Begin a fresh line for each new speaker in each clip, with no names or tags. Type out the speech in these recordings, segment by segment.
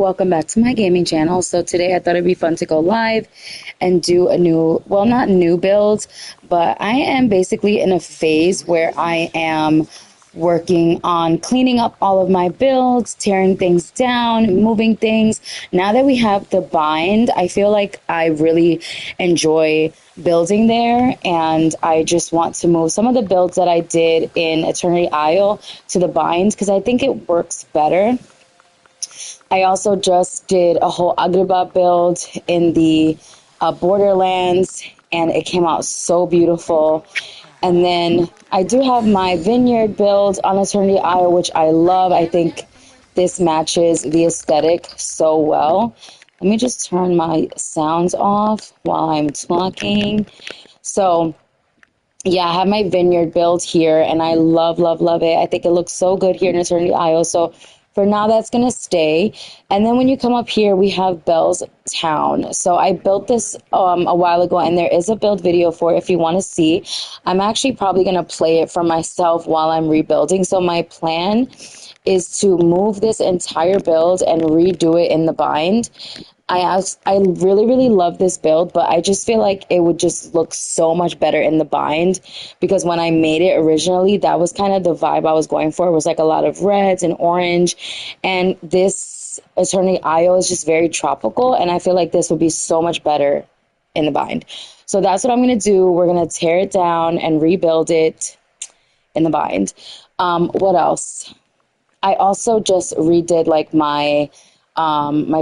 Welcome back to my gaming channel. So today I thought it'd be fun to go live and do a new, well, not new builds, but I am basically in a phase where I am working on cleaning up all of my builds, tearing things down, moving things. Now that we have the bind, I feel like I really enjoy building there, and I just want to move some of the builds that I did in Eternity Isle to the bind because I think it works better. I also just did a whole Agrabah build in the Borderlands, and it came out so beautiful. And then I do have my vineyard build on Eternity Isle, which I love. I think this matches the aesthetic so well. Let me just turn my sounds off while I'm talking. So yeah, I have my vineyard build here, and I love, love, love it. I think it looks so good here in Eternity Isle. So for now, that's going to stay. And then when you come up here, we have Belle's Town. So I built this a while ago, and there is a build video for it if you want to see. I'm actually probably going to play it for myself while I'm rebuilding. So my plan is to move this entire build and redo it in the bind. I really, really love this build, but I just feel like it would just look so much better in the bind because when I made it originally, that was kind of the vibe I was going for. It was like a lot of reds and orange, and this Eternity Isle is just very tropical, and I feel like this would be so much better in the bind. So that's what I'm going to do. We're going to tear it down and rebuild it in the bind. What else? I also just redid like my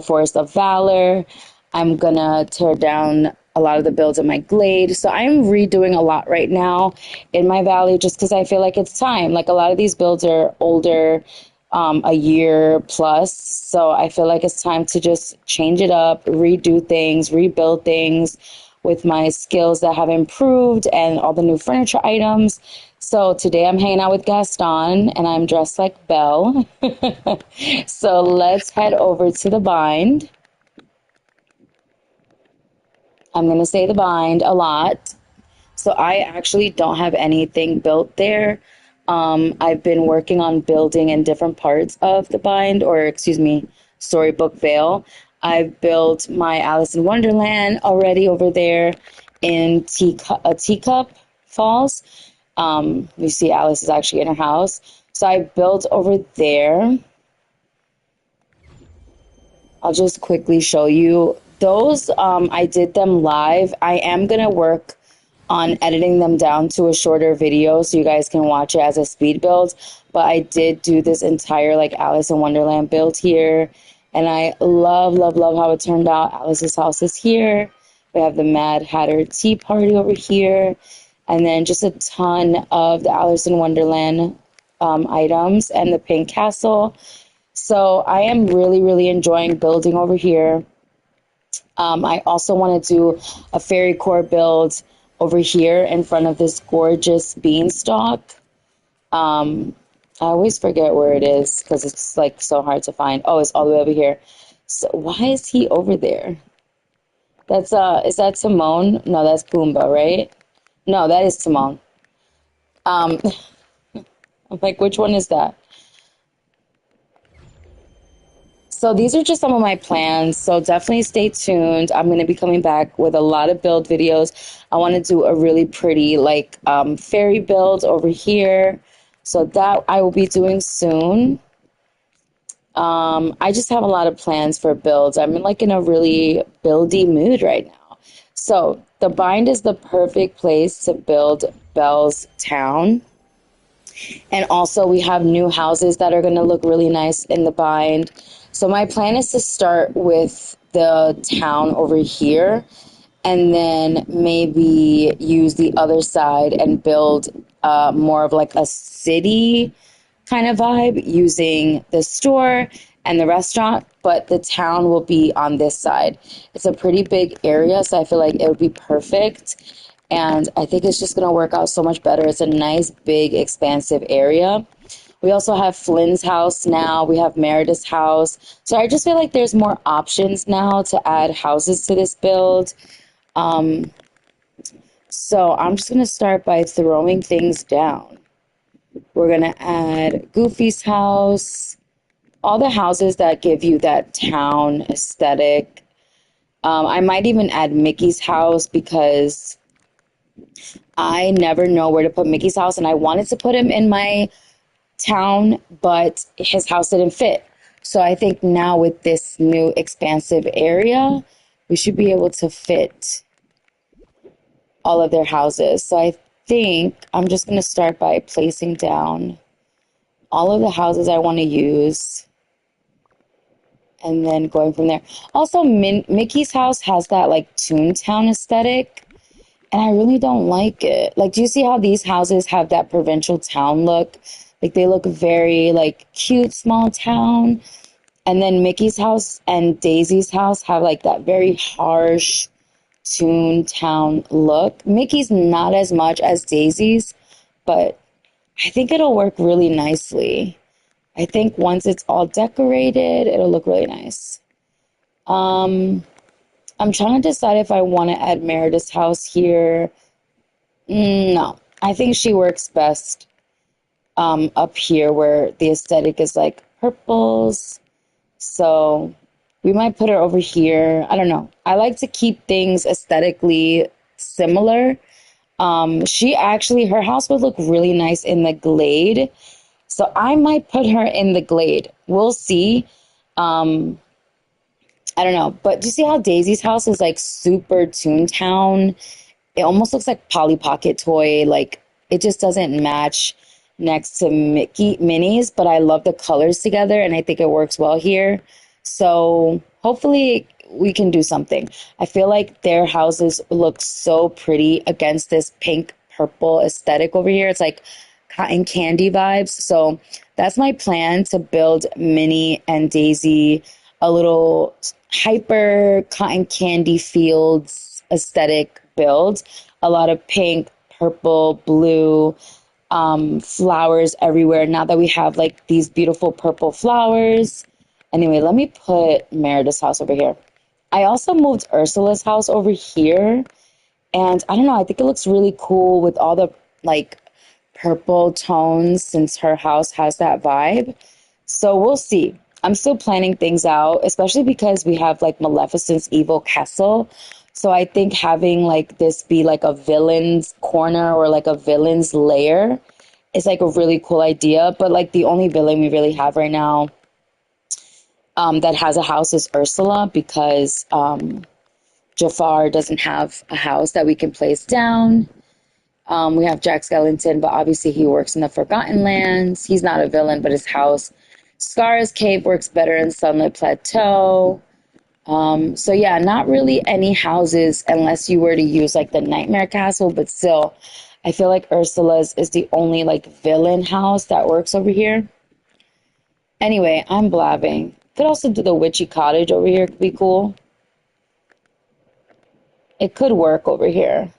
Forest of Valor. I'm gonna tear down a lot of the builds in my glade. So I'm redoing a lot right now in my valley just because I feel like it's time. Like a lot of these builds are older, a year plus. So I feel like it's time to just change it up, redo things, rebuild things with my skills that have improved and all the new furniture items. So today I'm hanging out with Gaston and I'm dressed like Belle. So let's head over to the bind. I'm going to say the bind a lot. So I actually don't have anything built there. I've been working on building in different parts of the bind, or excuse me, Storybook Vale. I've built my Alice in Wonderland already over there in Teacup Falls. You see Alice is actually in her house. So I built over there. I'll just quickly show you. Those, I did them live. I am going to work on editing them down to a shorter video so you guys can watch it as a speed build. But I did do this entire like Alice in Wonderland build here. And I love, love, love how it turned out. Alice's house is here. We have the Mad Hatter Tea Party over here. And then just a ton of the Alice in Wonderland items and the Pink Castle. So I am really, really enjoying building over here. I also want to do a fairy core build over here in front of this gorgeous beanstalk. I always forget where it is because it's like so hard to find. Oh, it's all the way over here. So why is he over there? That's is that Simone? No, that's Pumbaa, right? No, that is Simone. I'm like, which one is that? So these are just some of my plans. So definitely stay tuned. I'm going to be coming back with a lot of build videos. I want to do a really pretty like fairy build over here. So that I will be doing soon. I just have a lot of plans for builds. I'm in a really buildy mood right now. So the bind is the perfect place to build Belle's Town. And also we have new houses that are going to look really nice in the bind. So my plan is to start with the town over here and then maybe use the other side and build more of like a city kind of vibe using the store and the restaurant, but the town will be on this side. It's a pretty big area, so I feel like it would be perfect. And I think it's just going to work out so much better. It's a nice, big, expansive area. We also have Flynn's house now. We have Meredith's house. So I just feel like there's more options now to add houses to this build. So I'm just going to start by throwing things down. We're going to add Goofy's house. all the houses that give you that town aesthetic. I might even add Mickey's house because I never know where to put Mickey's house, and I wanted to put him in my town, but his house didn't fit. So I think now with this new expansive area, we should be able to fit all of their houses. So I think I'm just going to start by placing down all of the houses I want to use and then going from there. Also, Mickey's house has that like Toontown aesthetic, and I really don't like it. Like, do you see how these houses have that provincial town look? Like, they look very like cute, small town. And then Mickey's house and Daisy's house have like that very harsh Toontown look. Mickey's not as much as Daisy's, but I think it'll work really nicely. I think once it's all decorated, it'll look really nice. Um, I'm trying to decide if I want to add Meredith's house here. No, I think she works best up here where the aesthetic is like purples. So we might put her over here. I don't know. I like to keep things aesthetically similar. She actually, her house would look really nice in the glade. So I might put her in the glade. We'll see. Um, I don't know. But do you see how Daisy's house is like super Toontown? It almost looks like Polly Pocket toy. Like it just doesn't match next to Minnie's, but I love the colors together and I think it works well here. So hopefully we can do something. I feel like their houses look so pretty against this pink purple aesthetic over here. It's like cotton candy vibes. So that's my plan, to build Minnie and Daisy a little hyper cotton candy fields aesthetic build. A lot of pink, purple, blue, flowers everywhere. Now that we have like these beautiful purple flowers. Anyway, let me put Meredith's house over here. I also moved Ursula's house over here. And I don't know, I think it looks really cool with all the like purple tones since her house has that vibe. So we'll see. I'm still planning things out, especially because we have like Maleficent's evil castle. So I think having like this be like a villain's corner or like a villain's lair is like a really cool idea. But like the only villain we really have right now that has a house is Ursula, because Jafar doesn't have a house that we can place down. We have Jack Skellington, but obviously he works in the Forgotten Lands. He's not a villain, but his house, Scar's Cave, works better in Sunlit Plateau. So yeah, not really any houses unless you were to use like the Nightmare Castle, but still, I feel like Ursula's is the only like villain house that works over here. Anyway, I'm blabbing. Could also do the Witchy Cottage over here, could be cool. It could work over here,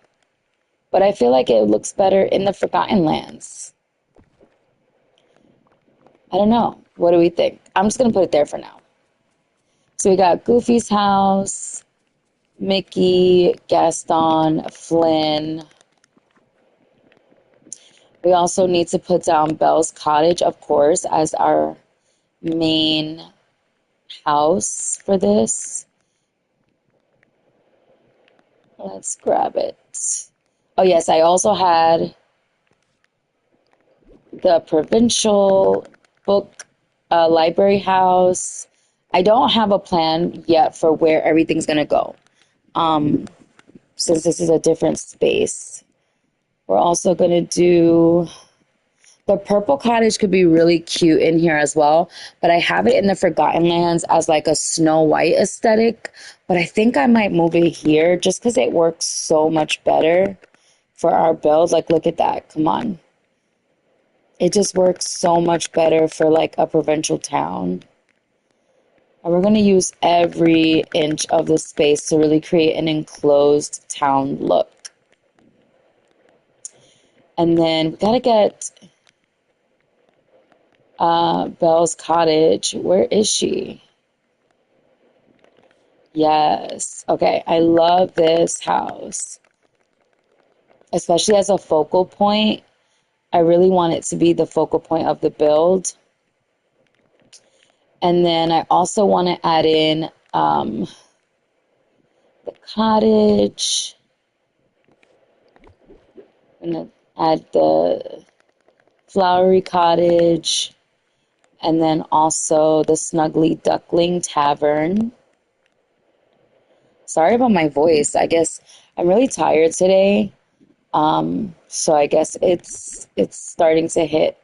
but I feel like it looks better in the Forgotten Lands. I don't know. What do we think? I'm just going to put it there for now. So we got Goofy's house, Mickey, Gaston, Flynn. We also need to put down Belle's cottage, of course, as our main house for this. Let's grab it. Oh, yes, I also had the Provincial book library house. I don't have a plan yet for where everything's going to go, since this is a different space. We're also going to do the purple cottage, could be really cute in here as well, but I have it in the Forgotten Lands as like a Snow White aesthetic, but I think I might move it here just because it works so much better for our build. Like, look at that. Come on. It just works so much better for like a provincial town. And we're going to use every inch of the space to really create an enclosed town look. And then we got to get Belle's cottage. Where is she? Yes. Okay. I love this house, especially as a focal point. I really want it to be the focal point of the build. And then I also want to add in the cottage. I'm going to add the flowery cottage and then also the Snuggly Duckling Tavern. Sorry about my voice. I guess I'm really tired today. So I guess it's starting to hit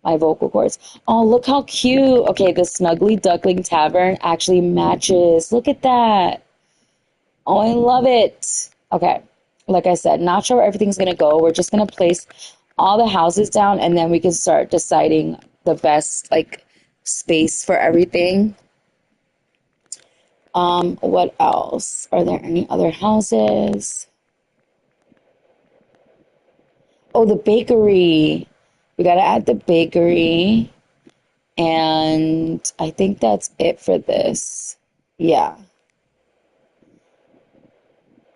my vocal cords. Oh, look how cute. Okay, the Snuggly Duckling Tavern actually matches. Look at that. Oh, I love it. Okay, like I said, not sure where everything's going to go. We're just going to place all the houses down and then we can start deciding the best like space for everything. What else? Are there any other houses? Oh, the bakery. We got to add the bakery. And I think that's it for this. Yeah.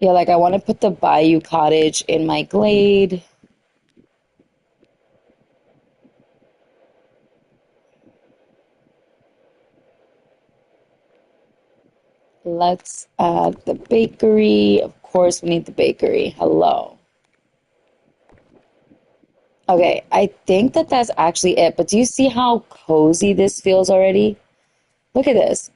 Yeah, like I want to put the Bayou Cottage in my glade. Let's add the bakery. Of course, we need the bakery. Hello. Okay, I think that that's actually it. But do you see how cozy this feels already? Look at this.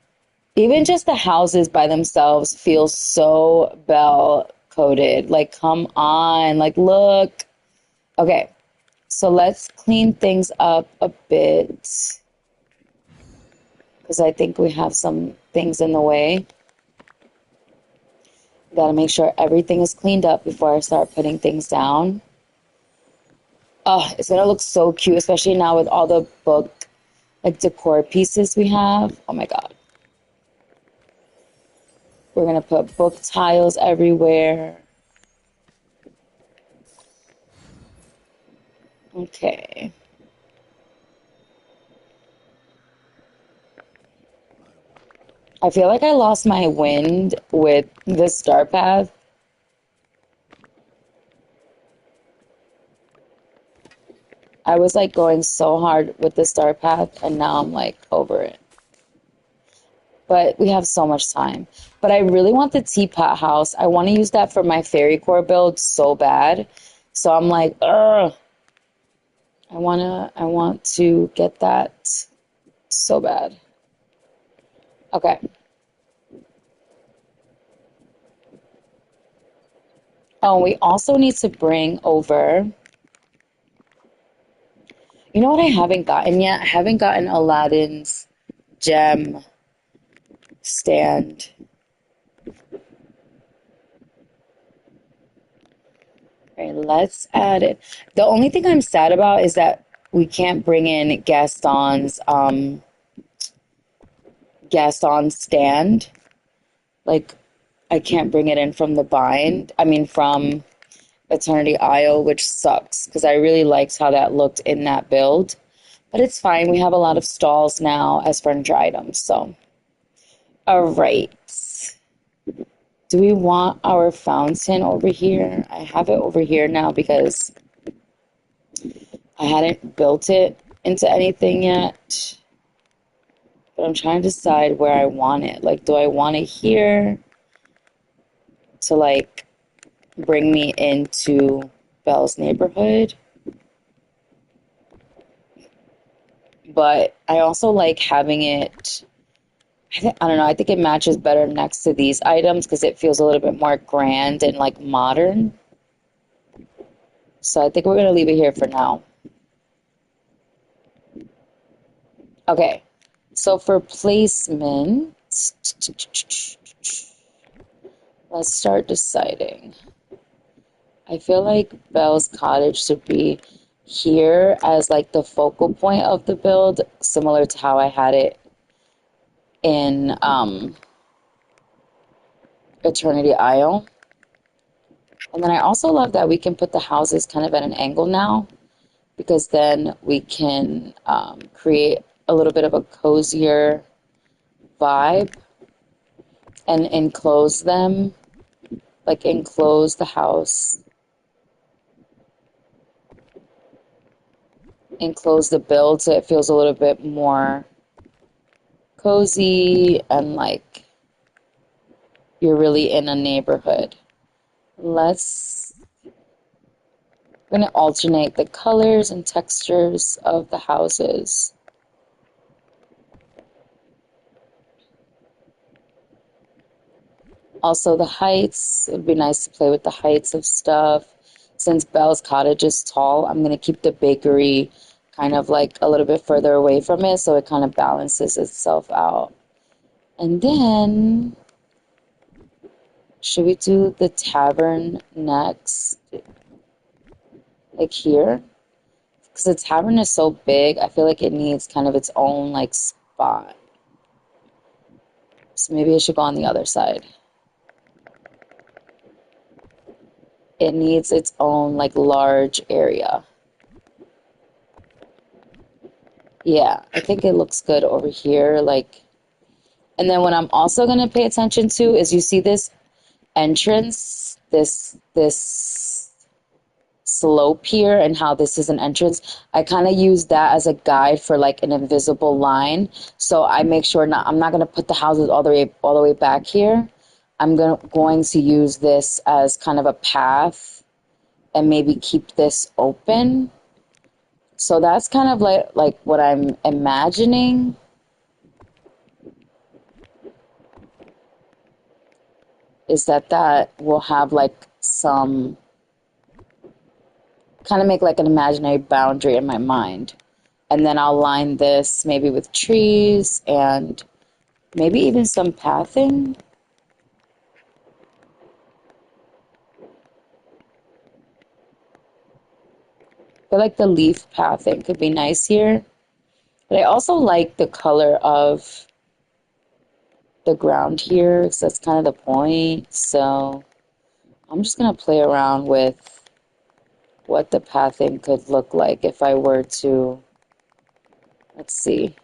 Even just the houses by themselves feel so Belle coded. Like, come on. Like, look. Okay, so let's clean things up a bit because I think we have some things in the way. Gotta make sure everything is cleaned up before I start putting things down. Oh, it's gonna look so cute, especially now with all the book like decor pieces we have. Oh my God. We're gonna put book tiles everywhere. Okay. I feel like I lost my wind with the star path. I was like going so hard with the star path and now I'm like over it. But we have so much time. But I really want the teapot house. I want to use that for my fairy core build so bad. So I'm like, ugh. I want to get that so bad. Okay. Oh, we also need to bring over, you know what I haven't gotten yet? I haven't gotten Aladdin's gem stand. All right, let's add it. The only thing I'm sad about is that we can't bring in Gaston's stand. Like I can't bring it in from the bind. I mean from Eternity Isle, which sucks because I really liked how that looked in that build. But it's fine. We have a lot of stalls now as furniture items. So, all right. Do we want our fountain over here? I have it over here now because I hadn't built it into anything yet. But I'm trying to decide where I want it. Like, do I want it here to like bring me into Belle's neighborhood? But I also like having it. I don't know. I think it matches better next to these items because it feels a little bit more grand and like modern. So I think we're going to leave it here for now. Okay. So for placement, let's start deciding. I feel like Belle's cottage should be here as like the focal point of the build, similar to how I had it in Eternity Isle. And then I also love that we can put the houses kind of at an angle now because then we can create a little bit of a cozier vibe and enclose them, like enclose the house, enclose the build so it feels a little bit more cozy and like you're really in a neighborhood. Let's I'm gonna alternate the colors and textures of the houses. Also the heights, it would be nice to play with the heights of stuff. Since Belle's cottage is tall, I'm gonna keep the bakery kind of like a little bit further away from it so it kind of balances itself out. And then, should we do the tavern next? Like here? Because the tavern is so big, I feel like it needs kind of its own like spot. So maybe I should go on the other side. It needs its own like large area. Yeah, I think it looks good over here. Like, and then what I'm also gonna pay attention to is you see this entrance, this slope here and how this is an entrance. I kind of use that as a guide for like an invisible line. So I make sure I'm not going to put the houses all the way back here. I'm going to use this as kind of a path and maybe keep this open. So that's kind of like what I'm imagining. Is that will have like some kind of make like an imaginary boundary in my mind. And then I'll line this maybe with trees and maybe even some pathing. I feel like the leaf pathing could be nice here. But I also like the color of the ground here because that's kind of the point. So I'm just going to play around with what the pathing could look like if I were to, let's see,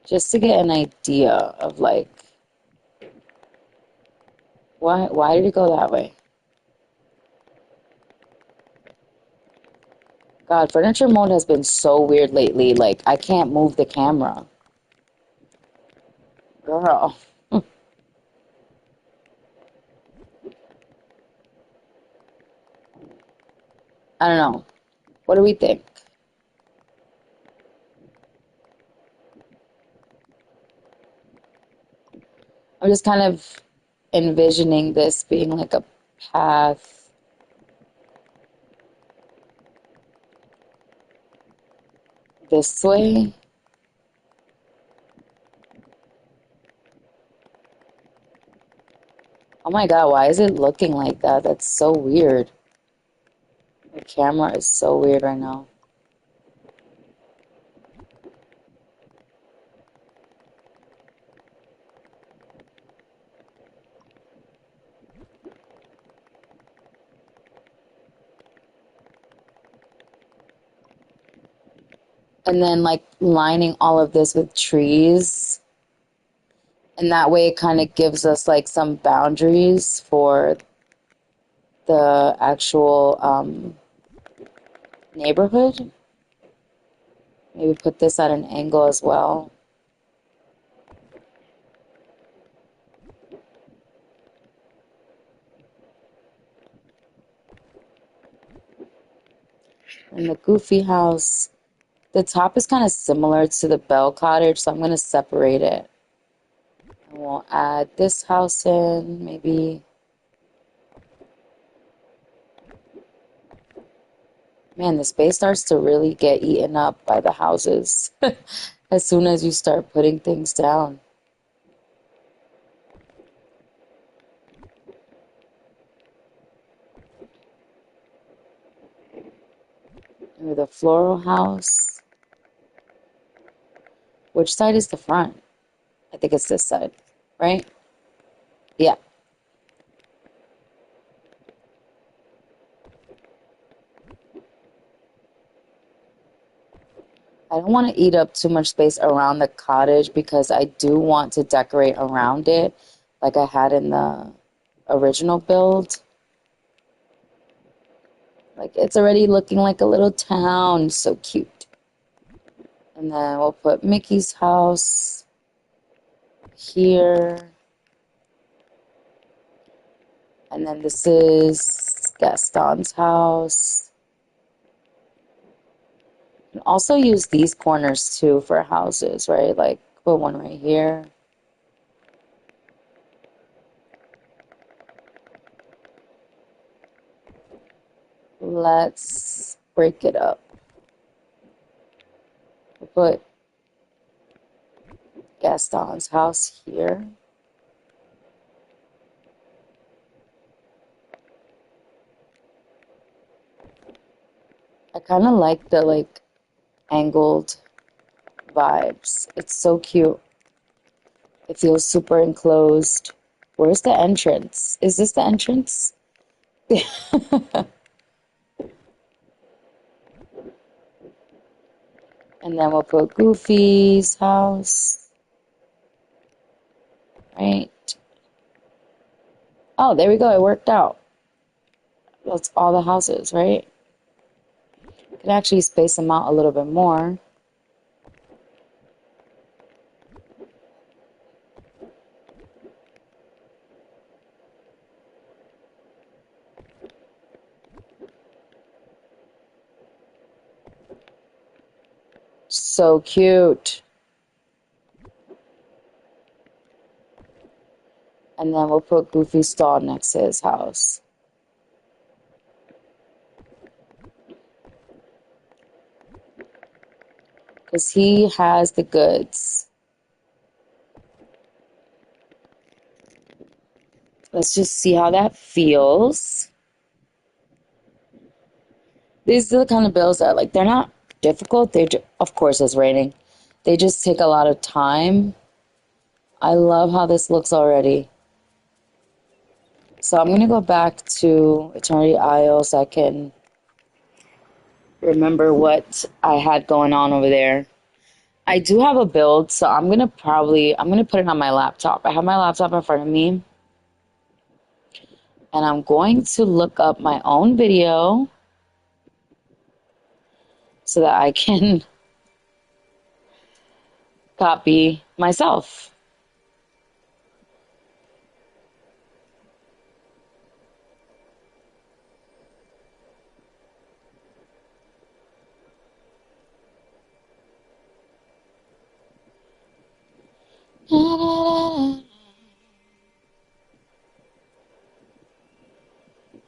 just to get an idea of like, why did it go that way? God, furniture mode has been so weird lately. Like, I can't move the camera. Girl. I don't know. What do we think? I'm just kind of envisioning this being like a path. This way. Oh my God, why is it looking like that? That's so weird. The camera is so weird right now. And then like lining all of this with trees. And that way it kind of gives us like some boundaries for the actual neighborhood. Maybe put this at an angle as well. And the Goofy house, the top is kind of similar to the Belle cottage, so I'm going to separate it. And we'll add this house in, maybe. Man, the space starts to really get eaten up by the houses as soon as you start putting things down. Maybe the floral house. Which side is the front? I think it's this side, right? Yeah. I don't want to eat up too much space around the cottage because I do want to decorate around it like I had in the original build. Like it's already looking like a little town. So cute. And then we'll put Mickey's house here. And then this is Gaston's house. You can also use these corners too for houses, right? Like put one right here. Let's break it up. We'll put Gaston's house here. I kind of like the angled vibes. It's so cute. It feels super enclosed. Where's the entrance? Is this the entrance? And then we'll put Goofy's house. Right. Oh, there we go. It worked out. That's all the houses, right? Could actually space them out a little bit more. So cute. And then we'll put Goofy's stall next to his house. Because he has the goods. Let's just see how that feels. These are the kind of bills that, they're not difficult. Of course, it's raining. They just take a lot of time. I love how this looks already. So I'm going to go back to Eternity Isle so I can remember what I had going on over there. I do have a build, so I'm going to put it on my laptop. I have my laptop in front of me. And I'm going to look up my own video so that I can copy myself.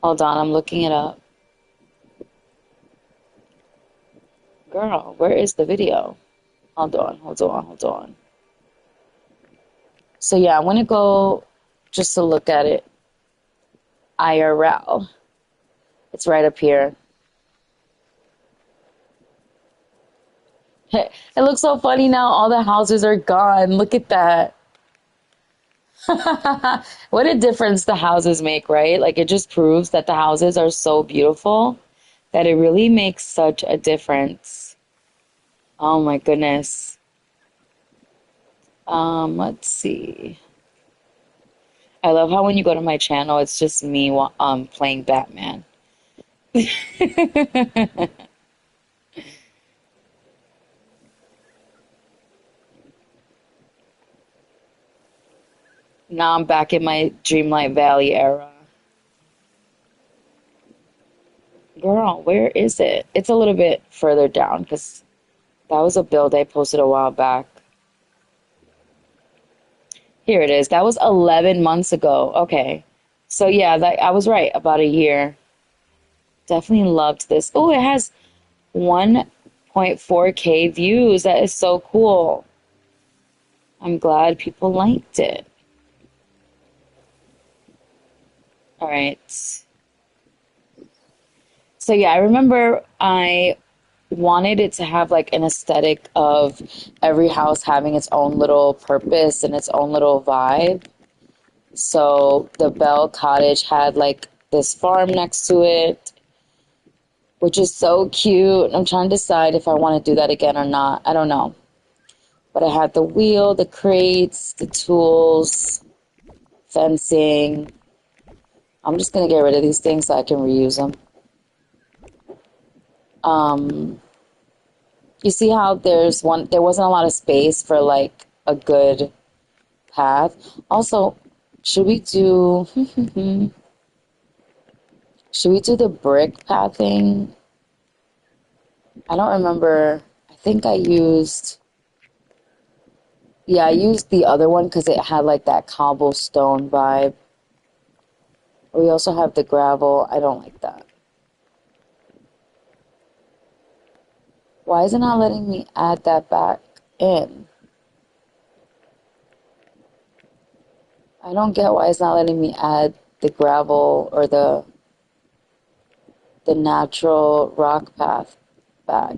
Hold on, I'm looking it up. Girl, where is the video? Hold on. So yeah, I'm gonna go just to look at it. IRL. It's right up here. It looks so funny now. All the houses are gone. Look at that. What a difference the houses make, right? Like it just proves that the houses are so beautiful that it really makes such a difference. Oh my goodness. Let's see. I love how when you go to my channel, it's just me playing Batman. Now I'm back in my Dreamlight Valley era. Girl, where is it? It's a little bit further down because that was a build I posted a while back. Here it is. That was 11 months ago. Okay. So yeah, I was right, about a year. Definitely loved this. Oh, it has 1.4K views. That is so cool. I'm glad people liked it. All right. So yeah, I remember I wanted it to have like an aesthetic of every house having its own little purpose and its own little vibe. So the Belle cottage had like this farm next to it, which is so cute. I'm trying to decide if I want to do that again or not. I don't know. But I had the wheel, the crates, the tools, fencing. I'm just going to get rid of these things so I can reuse them. You see how there wasn't a lot of space for like a good path. Also, should we do, should we do the brick pathing? I don't remember. I think yeah, I used the other one because it had like that cobblestone vibe. We also have the gravel. I don't like that. Why is it not letting me add that back in? I don't get why it's not letting me add the gravel or the natural rock path back.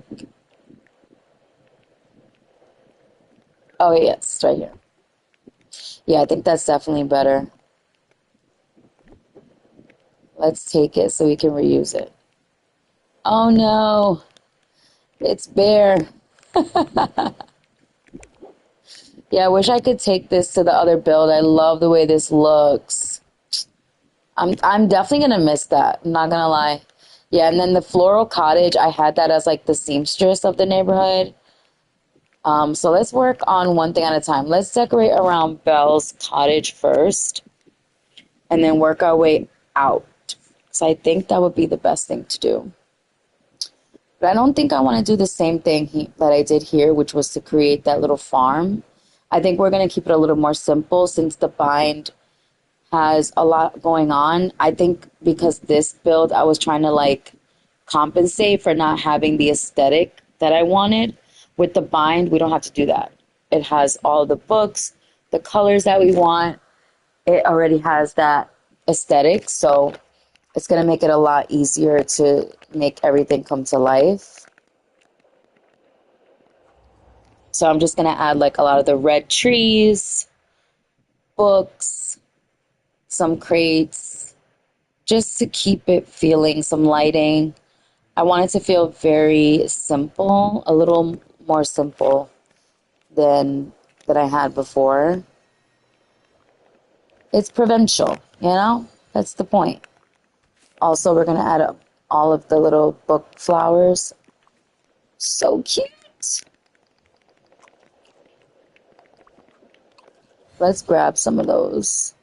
Oh, yes, it's right here. Yeah, I think that's definitely better. Let's take it so we can reuse it. Oh no, it's bare. Yeah, I wish I could take this to the other build. I love the way this looks. I'm definitely gonna miss that. I'm not gonna lie. Yeah, and then the floral cottage, I had that as like the seamstress of the neighborhood. So let's work on one thing at a time. Let's decorate around Belle's cottage first, and then work our way out. So I think that would be the best thing to do. But I don't think I want to do the same thing that I did here, which was to create that little farm. I think we're going to keep it a little more simple since the bind has a lot going on. I think because this build, I was trying to like compensate for not having the aesthetic that I wanted. With the bind, we don't have to do that. It has all the books, the colors that we want. It already has that aesthetic, so it's going to make it a lot easier to make everything come to life. So I'm just going to add like a lot of the red trees, books, some crates, just to keep it feeling some lighting. I want it to feel very simple, a little more simple than that I had before. It's provincial, you know? That's the point. Also, we're going to add up all of the little book flowers. So cute. Let's grab some of those.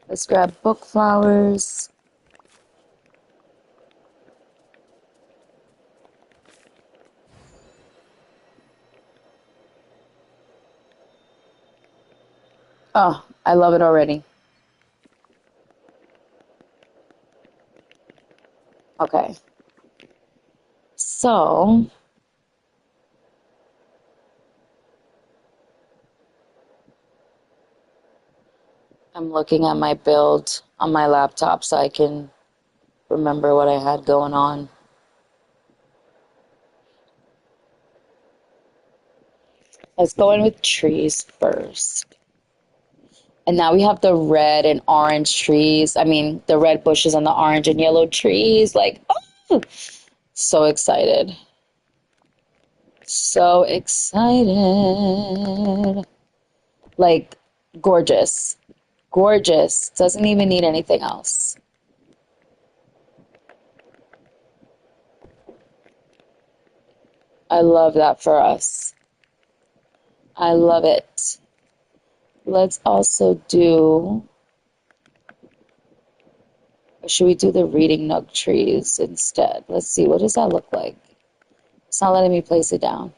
Let's grab book flowers. Oh, I love it already. Okay. So, I'm looking at my build on my laptop so I can remember what I had going on. Let's go in with trees first. And now we have the red and orange trees. I mean, the red bushes and the orange and yellow trees. Like, oh, so excited. So excited. Like, gorgeous. Gorgeous. Doesn't even need anything else. I love that for us. I love it. Let's also do, or should we do the reading nook trees instead? Let's see, what does that look like? It's not letting me place it down.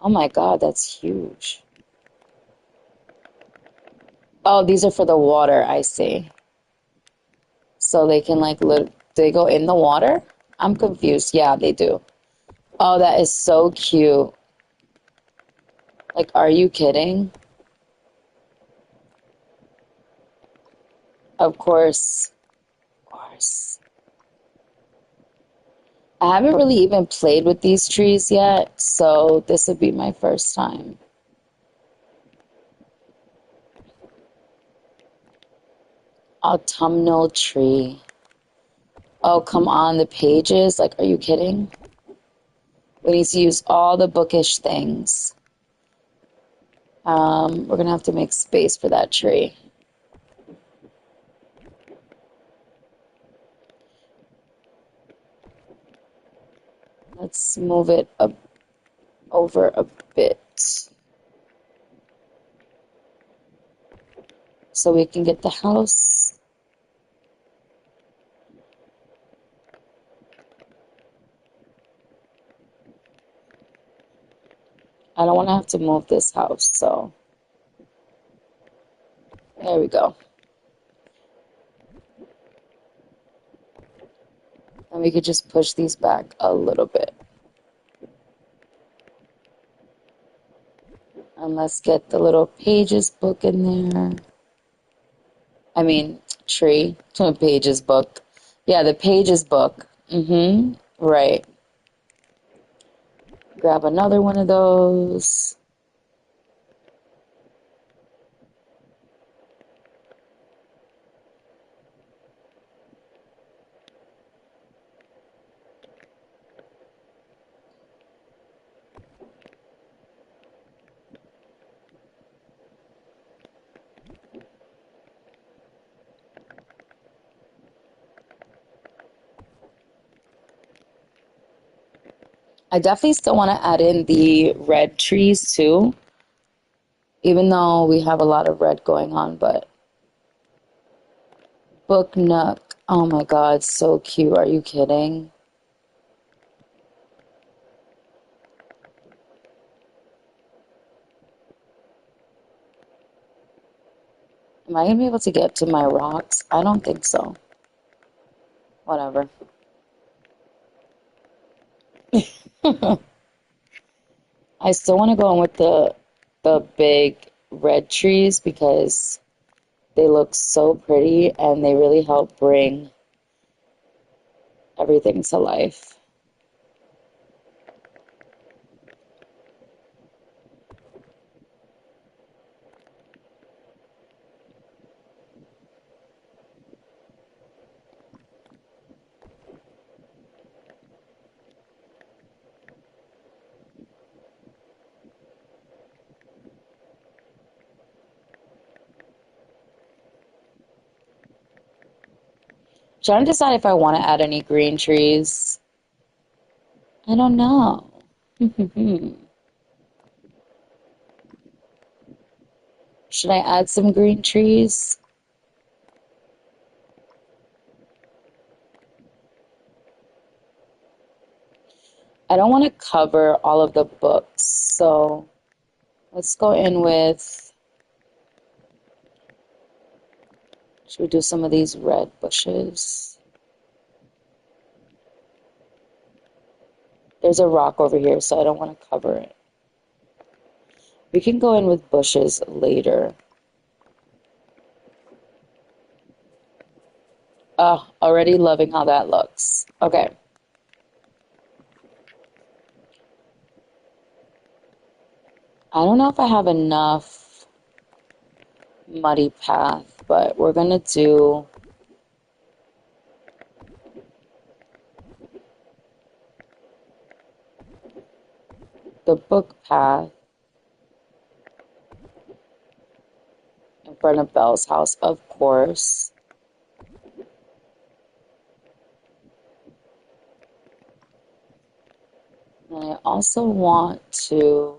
Oh my God, that's huge. Oh, these are for the water, I see. So they can like, they go in the water? I'm confused. Yeah, they do. Oh, that is so cute. Like, are you kidding? Of course. Of course. I haven't really even played with these trees yet, so this would be my first time. Autumnal tree. Oh, come on, the pages. Like, are you kidding? We need to use all the bookish things. We're gonna have to make space for that tree. Let's move it up over a bit so we can get the house. I don't want to have to move this house, so there we go. And we could just push these back a little bit. And let's get the little pages book in there. I mean, tree. Pages book. Yeah, the pages book. Right. Grab another one of those. I definitely still want to add in the red trees too, even though we have a lot of red going on, but book nook. Oh my God, so cute. Are you kidding? Am I gonna be able to get to my rocks? I don't think so. Whatever. I still want to go in with the big red trees because they look so pretty and they really help bring everything to life. Trying to decide if I want to add any green trees. I don't know. Should I add some green trees? I don't want to cover all of the books, so let's go in with, should we do some of these red bushes? There's a rock over here, so I don't want to cover it. We can go in with bushes later. Oh, already loving how that looks. Okay. I don't know if I have enough muddy path, but we're gonna do the book path in front of Belle's house, of course. And I also want to,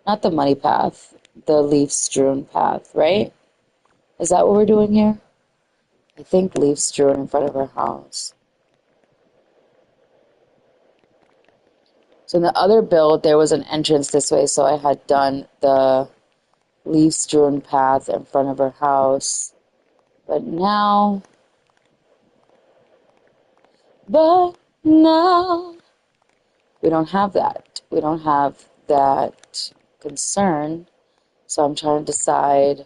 not the muddy path, the leaf strewn path, right? Is that what we're doing here? I think leaf strewn in front of her house. So in the other build, there was an entrance this way, so I had done the leaf strewn path in front of her house. But now, we don't have that. We don't have that concern. So I'm trying to decide,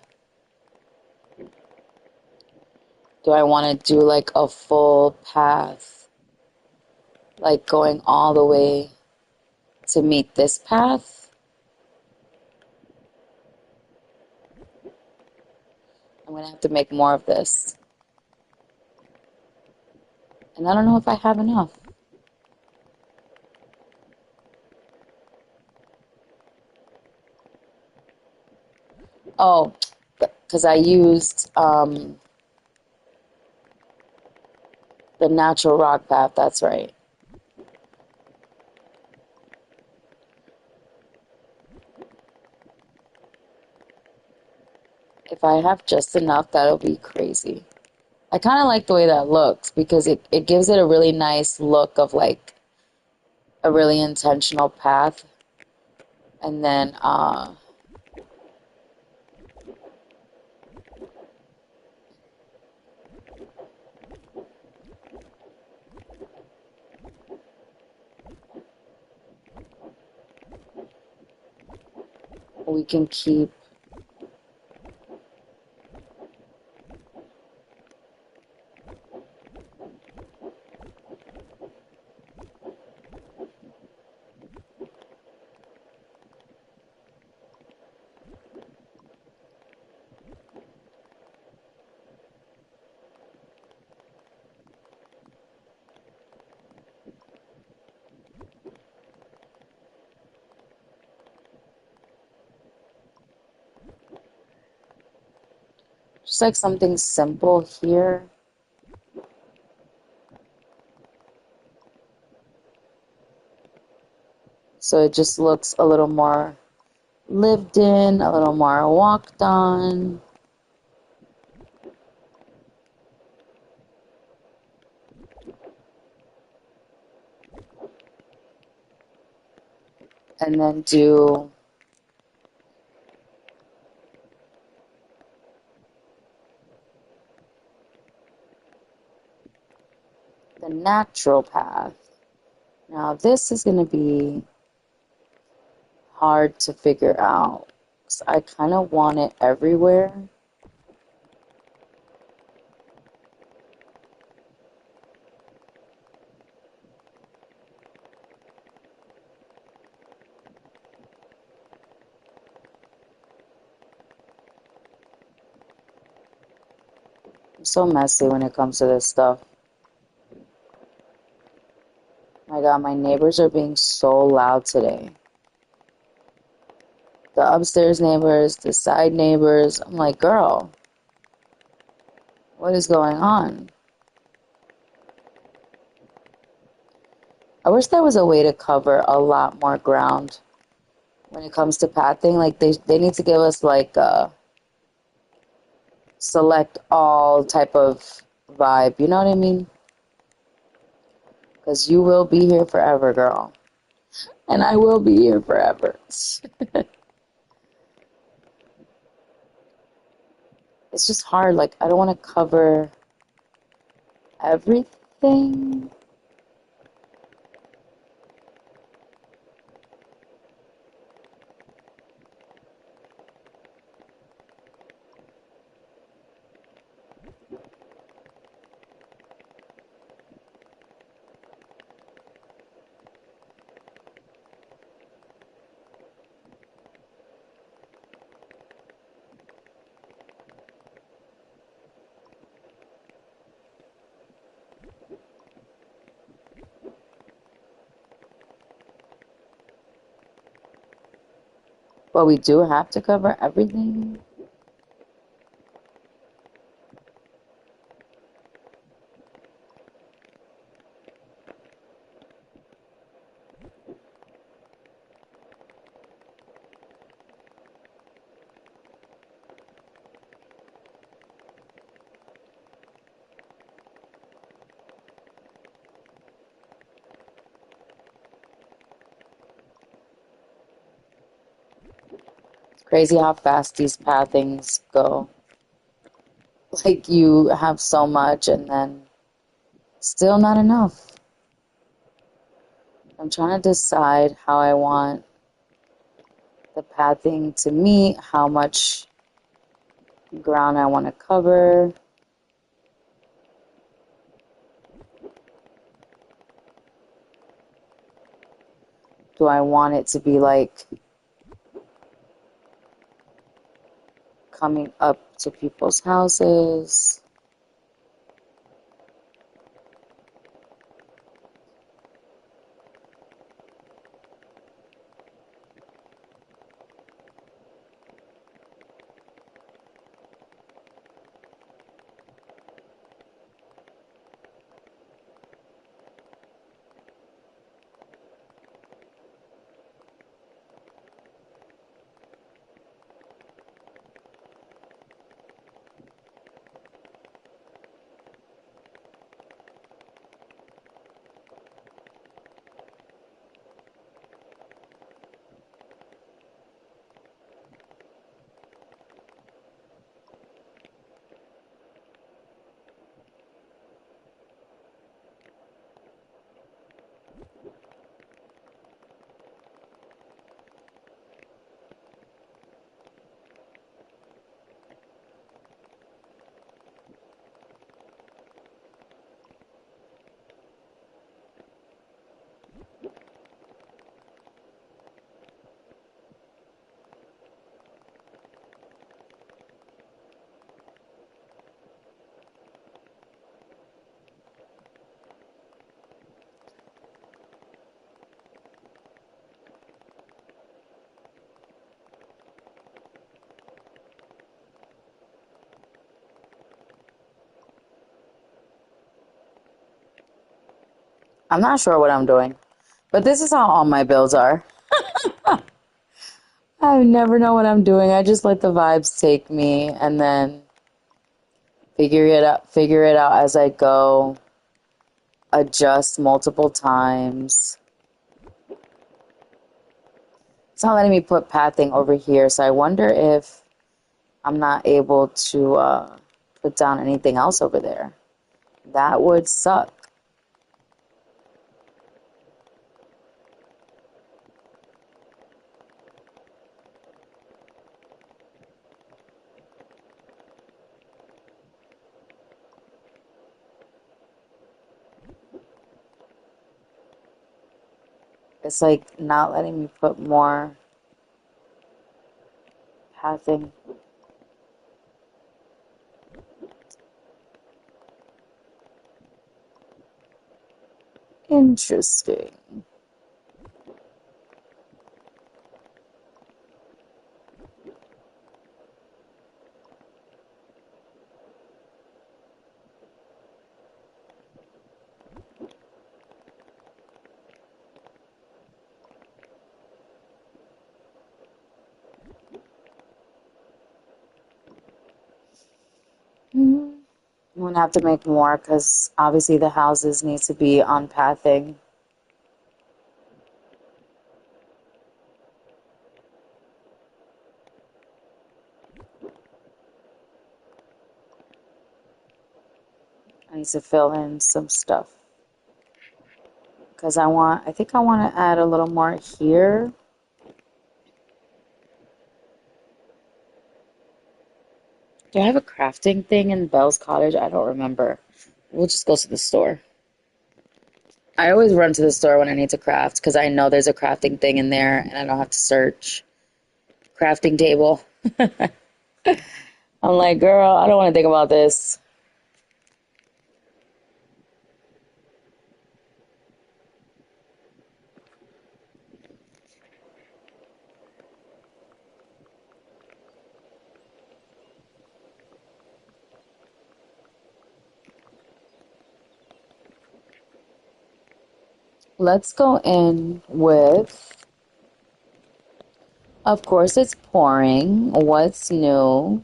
do I want to do like a full path, like going all the way to meet this path? I'm going to have to make more of this. And I don't know if I have enough. Oh, because I used the natural rock path. That's right. If I have just enough, that'll be crazy. I kind of like the way that looks because it gives it a really nice look of like a really intentional path. And then we can keep just like something simple here. So it just looks a little more lived in, a little more walked on. And then do the natural path. Now this is going to be hard to figure out. So I kind of want it everywhere. I'm so messy when it comes to this stuff. My God, my neighbors are being so loud today. The upstairs neighbors, the side neighbors. I'm like, girl, what is going on? I wish there was a way to cover a lot more ground when it comes to pathing. Like they need to give us like a select all type of vibe. You know what I mean? Because you will be here forever, girl. And I will be here forever. It's just hard. Like, I don't want to cover everything. But we do have to cover everything. It's crazy how fast these pathings go. Like, you have so much and then still not enough. I'm trying to decide how I want the pathing to meet, how much ground I want to cover. Do I want it to be like coming up to people's houses? I'm not sure what I'm doing, but this is how all my builds are. I never know what I'm doing. I just let the vibes take me and then figure it out as I go, adjust multiple times. It's not letting me put pathing over here, so I wonder if I'm not able to put down anything else over there. That would suck. It's like not letting me put more pathing. Interesting. I'm gonna have to make more because obviously the houses need to be on pathing. I need to fill in some stuff because I think I want to add a little more here. Do I have a crafting thing in Belle's cottage? I don't remember. We'll just go to the store. I always run to the store when I need to craft because I know there's a crafting thing in there and I don't have to search. Crafting table. I'm like, girl, I don't want to think about this. Let's go in with, of course, it's pouring. What's new?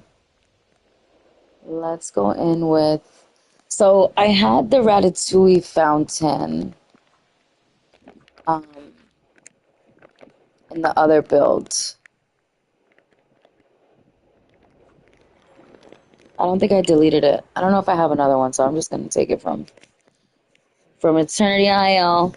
Let's go in with, so I had the Ratatouille fountain um, in the other build. I don't think I deleted it. I don't know if I have another one, so I'm just going to take it from Eternity IL.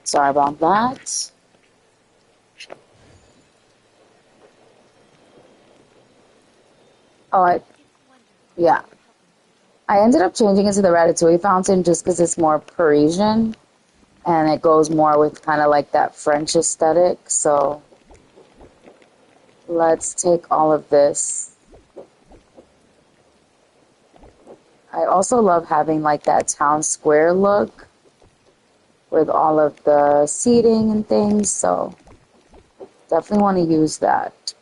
Sorry about that. Oh, yeah. I ended up changing it to the Ratatouille fountain just because it's more Parisian and it goes more with kind of like that French aesthetic. So let's take all of this. I also love having like that town square look with all of the seating and things. So definitely want to use that.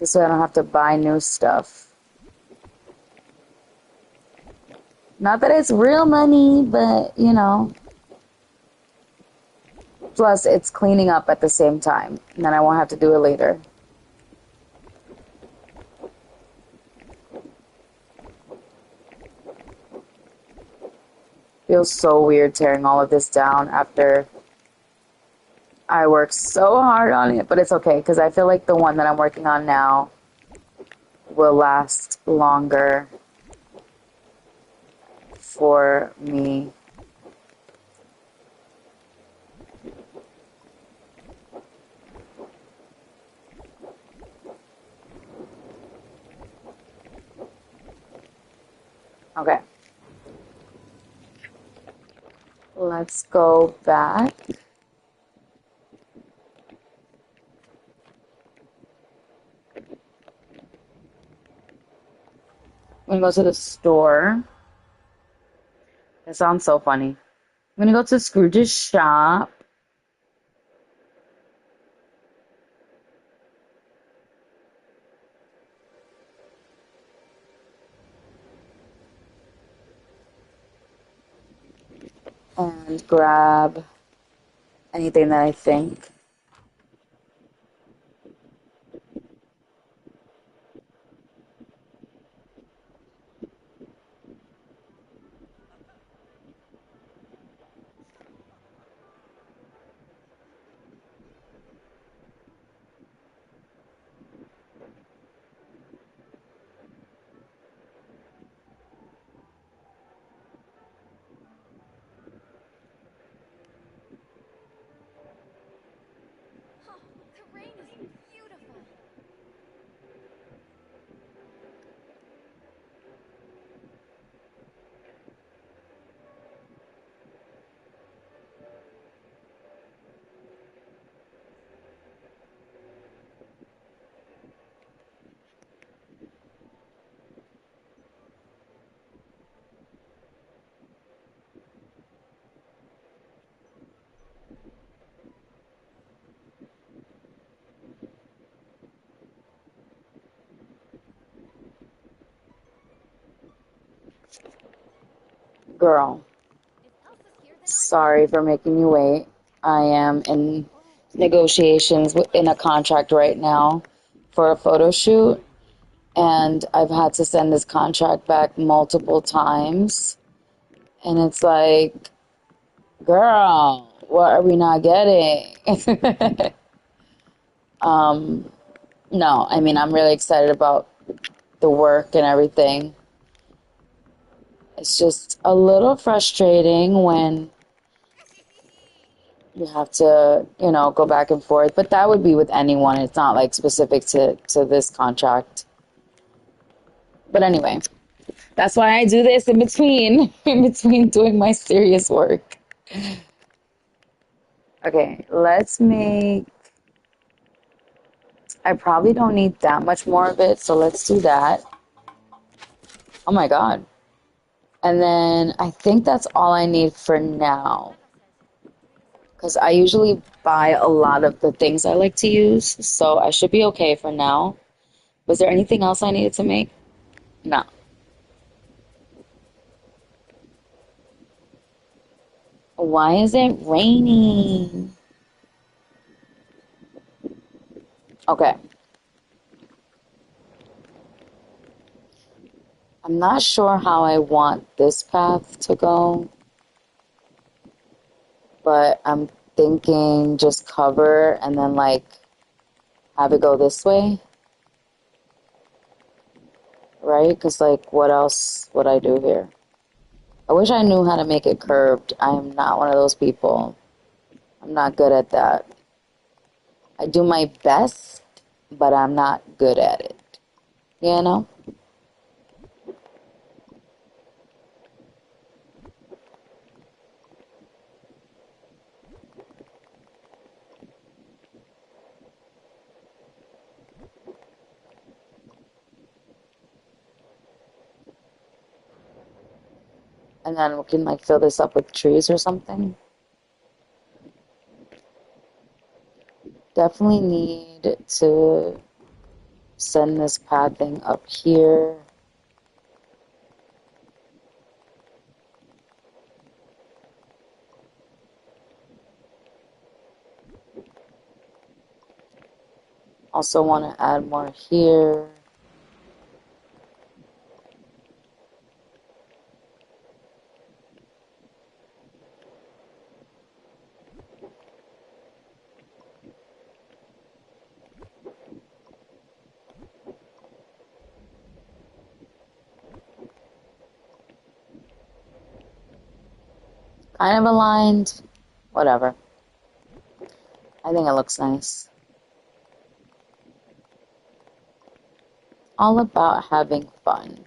This way I don't have to buy new stuff. Not that it's real money, but, you know. Plus, it's cleaning up at the same time. And then I won't have to do it later. Feels so weird tearing all of this down after I worked so hard on it. But it's okay, because I feel like the one that I'm working on now will last longer for me. Okay. Let's go back. I'm gonna go to the store. It sounds so funny. I'm gonna go to Scrooge's shop. And grab anything that I think.
Oh, the rain is beautiful.
Girl,
If Elsa's here, then I'm here.
sorry for making you wait. I am in
Oh,
negotiations in a contract right now for a photo shoot, and I've had to send this contract back multiple times. And it's like, girl, what are we not getting? um, no, I mean, I'm really excited about the work and everything. It's just a little frustrating when you have to, go back and forth. But that would be with anyone. It's not like specific to this contract. But anyway, that's why I do this in between, in between doing my serious work. Okay, let's make, I probably don't need that much more of it, so let's do that. Oh my God. And then I think that's all I need for now.
Gretel says.
Because I usually buy a lot of the things I like to use, so I should be okay for now. Was there anything else I needed to make? No. Why is it raining? Okay. I'm not sure how I want this path to go, but I'm thinking just cover and then like have it go this way, right? Because like what else would I do here? I wish I knew how to make it curved. I am not one of those people. I'm not good at that. I do my best, but I'm not good at it. You know? And then we can like fill this up with trees or something. Definitely need to send this pathing up here. Also want to add more here. Kind of aligned. Whatever. I think it looks nice. All about having fun.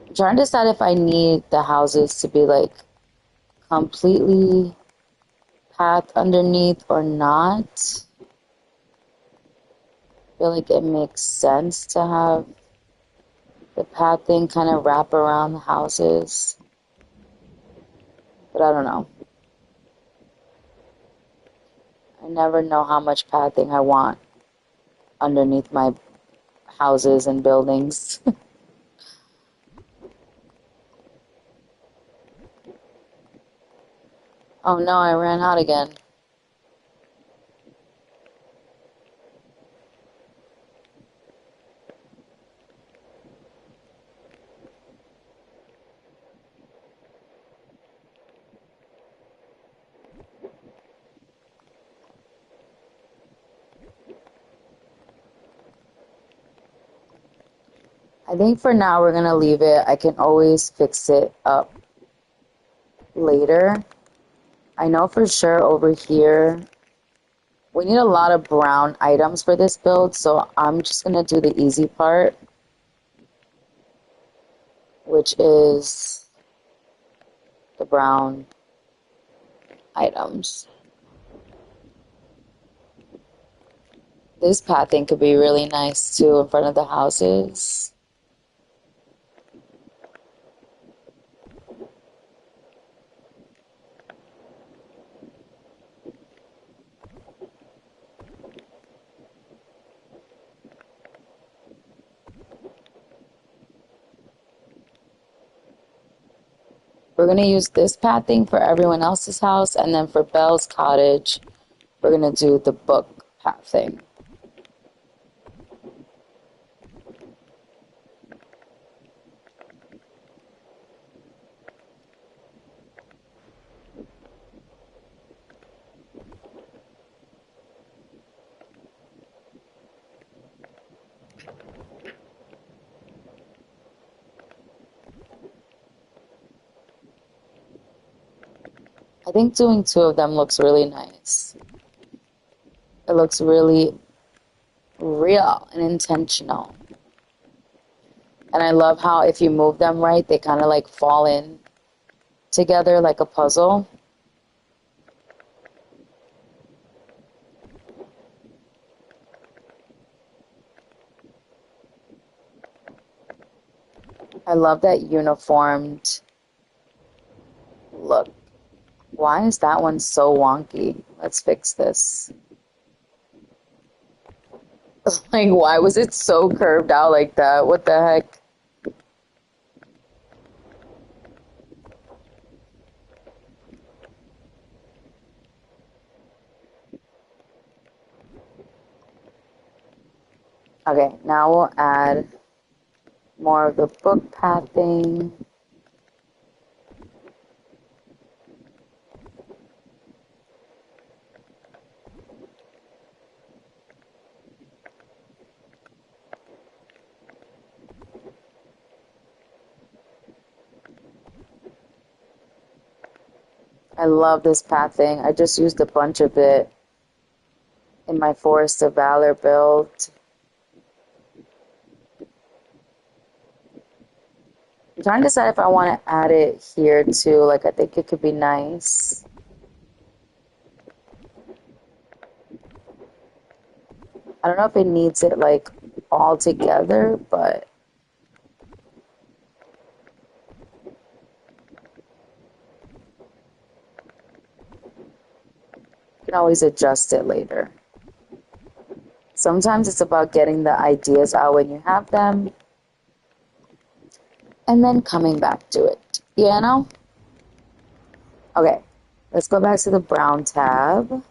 I'm trying to decide if I need the houses to be like completely path underneath or not. I feel like it makes sense to have the pathing kind of wrap around the houses. But I don't know. I never know how much pathing I want underneath my houses and buildings. Oh no, I ran out again. I think for now we're going to leave it. I can always fix it up later. I know for sure over here we need a lot of brown items for this build, so I'm just going to do the easy part, which is the brown items. This pathing could be really nice too in front of the houses. We're going to use this pathing for everyone else's house, and then for Belle's cottage, we're going to do the book pathing. I think doing two of them looks really nice. It looks really real and intentional. And I love how if you move them right, they kind of like fall in together like a puzzle. I love that uniformed look. Why is that one so wonky? Let's fix this. Like, why was it so curved out like that? What the heck? Okay, now we'll add more of the book pathing. I love this pathing. I just used a bunch of it in my Forest of Valor build. I'm trying to decide if I want to add it here too. Like, I think it could be nice. I don't know if it needs it like all together, but You can always adjust it later. Sometimes it's about getting the ideas out when you have them and then coming back to it. You know? Okay, let's go back to the brown tab.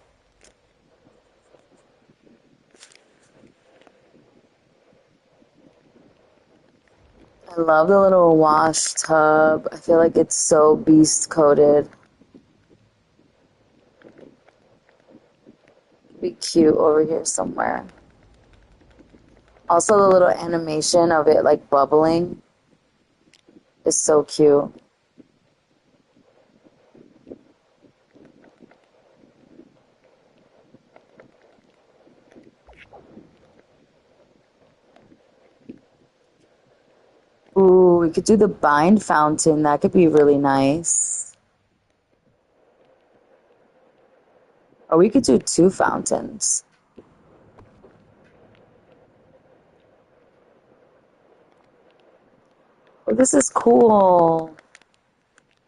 I love the little wash tub. I feel like it's so beast coated. Be cute over here somewhere. Also, the little animation of it like bubbling is so cute. Ooh, we could do the bind fountain. That could be really nice. Or we could do 2 fountains. Oh, this is cool.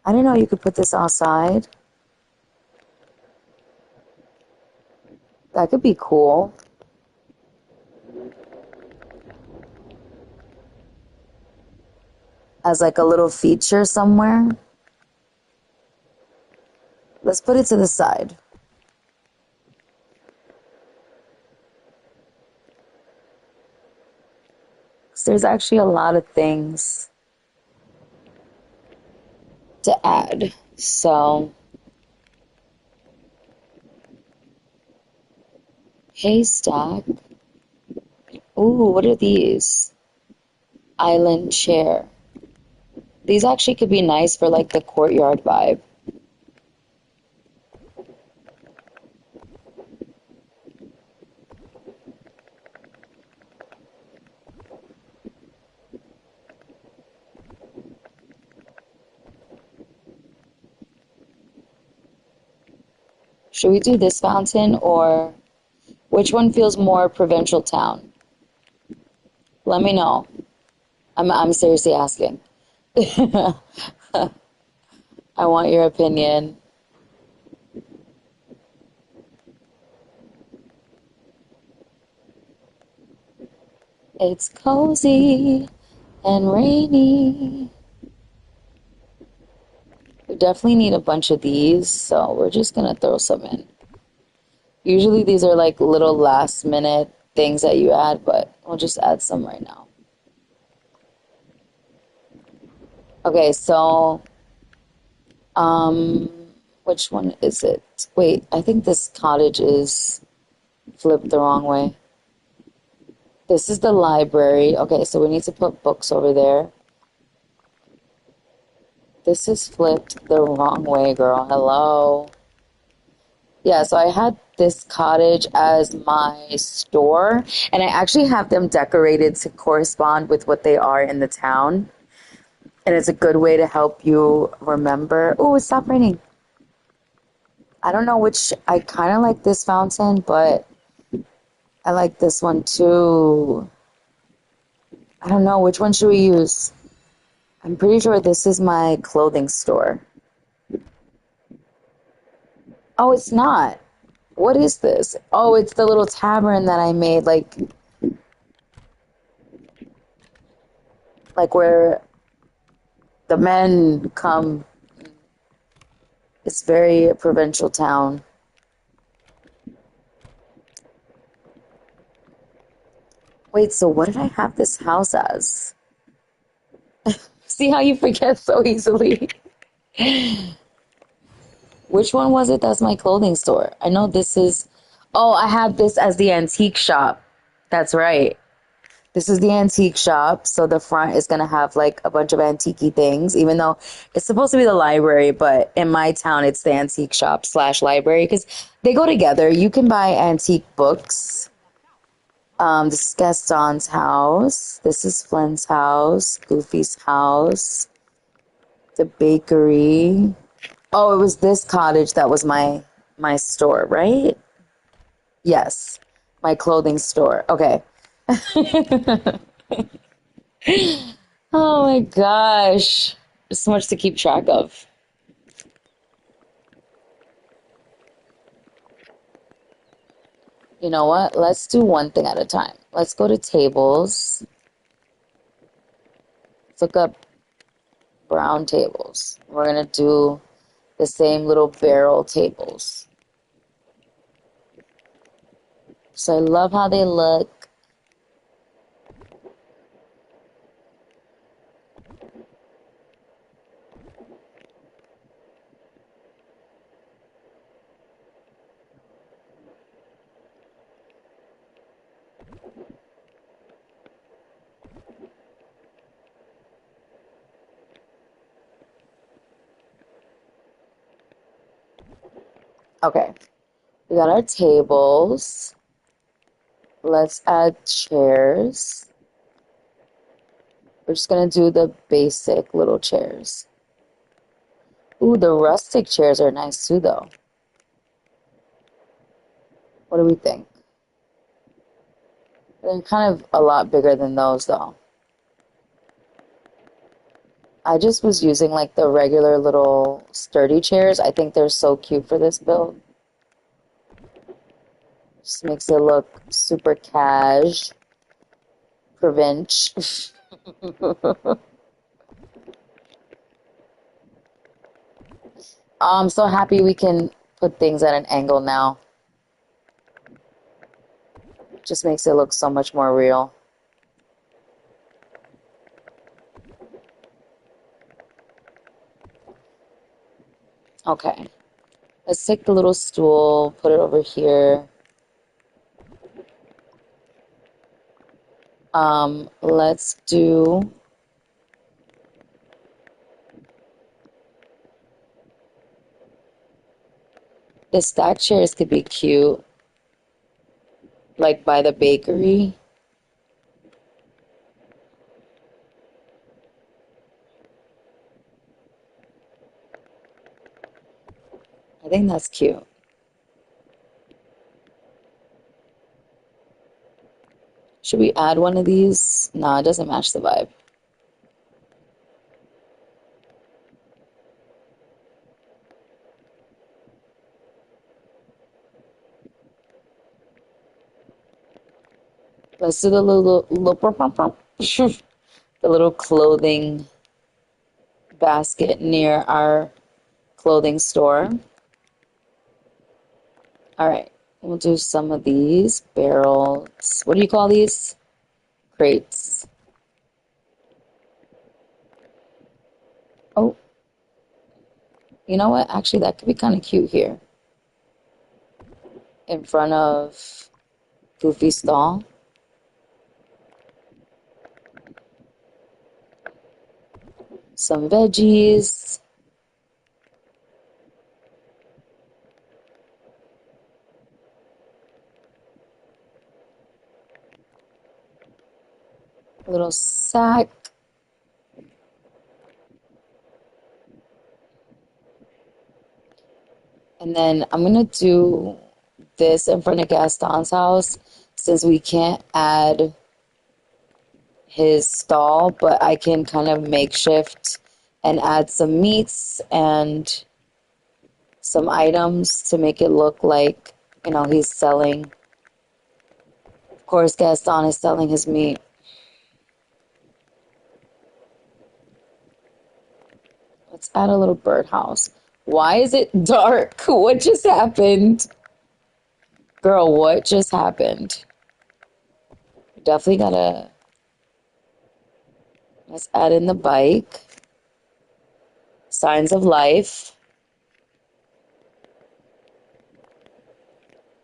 I didn't know you could put this outside. That could be cool. As like a little feature somewhere. Let's put it to the side. There's actually a lot of things to add. So, haystack. Ooh, what are these? Island chair. These actually could be nice for like the courtyard vibe. Should we do this fountain or which one feels more provincial town? Let me know. I'm seriously asking. I want your opinion. It's cozy and rainy. We definitely need a bunch of these, so we're just gonna throw some in. Usually these are like little last minute things that you add, but we'll just add some right now. Okay, so um which one is it? Wait, I think this cottage is flipped the wrong way. This is the library. Okay, so we need to put books over there. This is flipped the wrong way, girl. Hello. Yeah, so I had this cottage as my store, and I actually have them decorated to correspond with what they are in the town. And it's a good way to help you remember. Oh, it stopped raining. I don't know which, I kind of like this fountain, but I like this one too. I don't know, which one should we use? I'm pretty sure this is my clothing store. Oh, it's not. What is this? Oh, it's the little tavern that I made, like where the men come. It's very provincial town. Wait, so what did I have this house as? See how you forget so easily? Which one was it? That's my clothing store. I know this is. Oh, I had this as the antique shop. That's right. This is the antique shop. So the front is going to have like a bunch of antique things, even though it's supposed to be the library. But in my town, it's the antique shop slash library because they go together. You can buy antique books. This is Gaston's house. This is Flynn's house. Goofy's house. The bakery. Oh, it was this cottage that was my store, right? Yes, my clothing store. Okay. Oh my gosh. There's so much to keep track of. You know what? Let's do one thing at a time. Let's go to tables. Let's look up brown tables. We're going to do the same little barrel tables. So I love how they look. Okay, we got our tables. Let's add chairs. We're just going to do the basic little chairs. Ooh, the rustic chairs are nice too, though. What do we think? They're kind of a lot bigger than those, though. I just was using like the regular little sturdy chairs. I think they're so cute for this build. Just makes it look super cash, provincial. I'm so happy we can put things at an angle now. Just makes it look so much more real. Okay. Let's take the little stool, put it over here. Let's do the stack chairs could be cute, like by the bakery. I think that's cute. Should we add one of these? No, it doesn't match the vibe. Let's do the the little clothing basket near our clothing store. All right, we'll do some of these barrels. What do you call these? Crates. Oh, you know what? Actually, that could be kind of cute here in front of Goofy's stall. Some veggies. A little sack. And then I'm going to do this in front of Gaston's house since we can't add his stall, but I can kind of makeshift and add some meats and some items to make it look like, he's selling. Of course, Gaston is selling his meat. Let's add a little birdhouse. Why is it dark? What just happened? Girl, what just happened? Definitely gotta, let's add in the bike. Signs of life.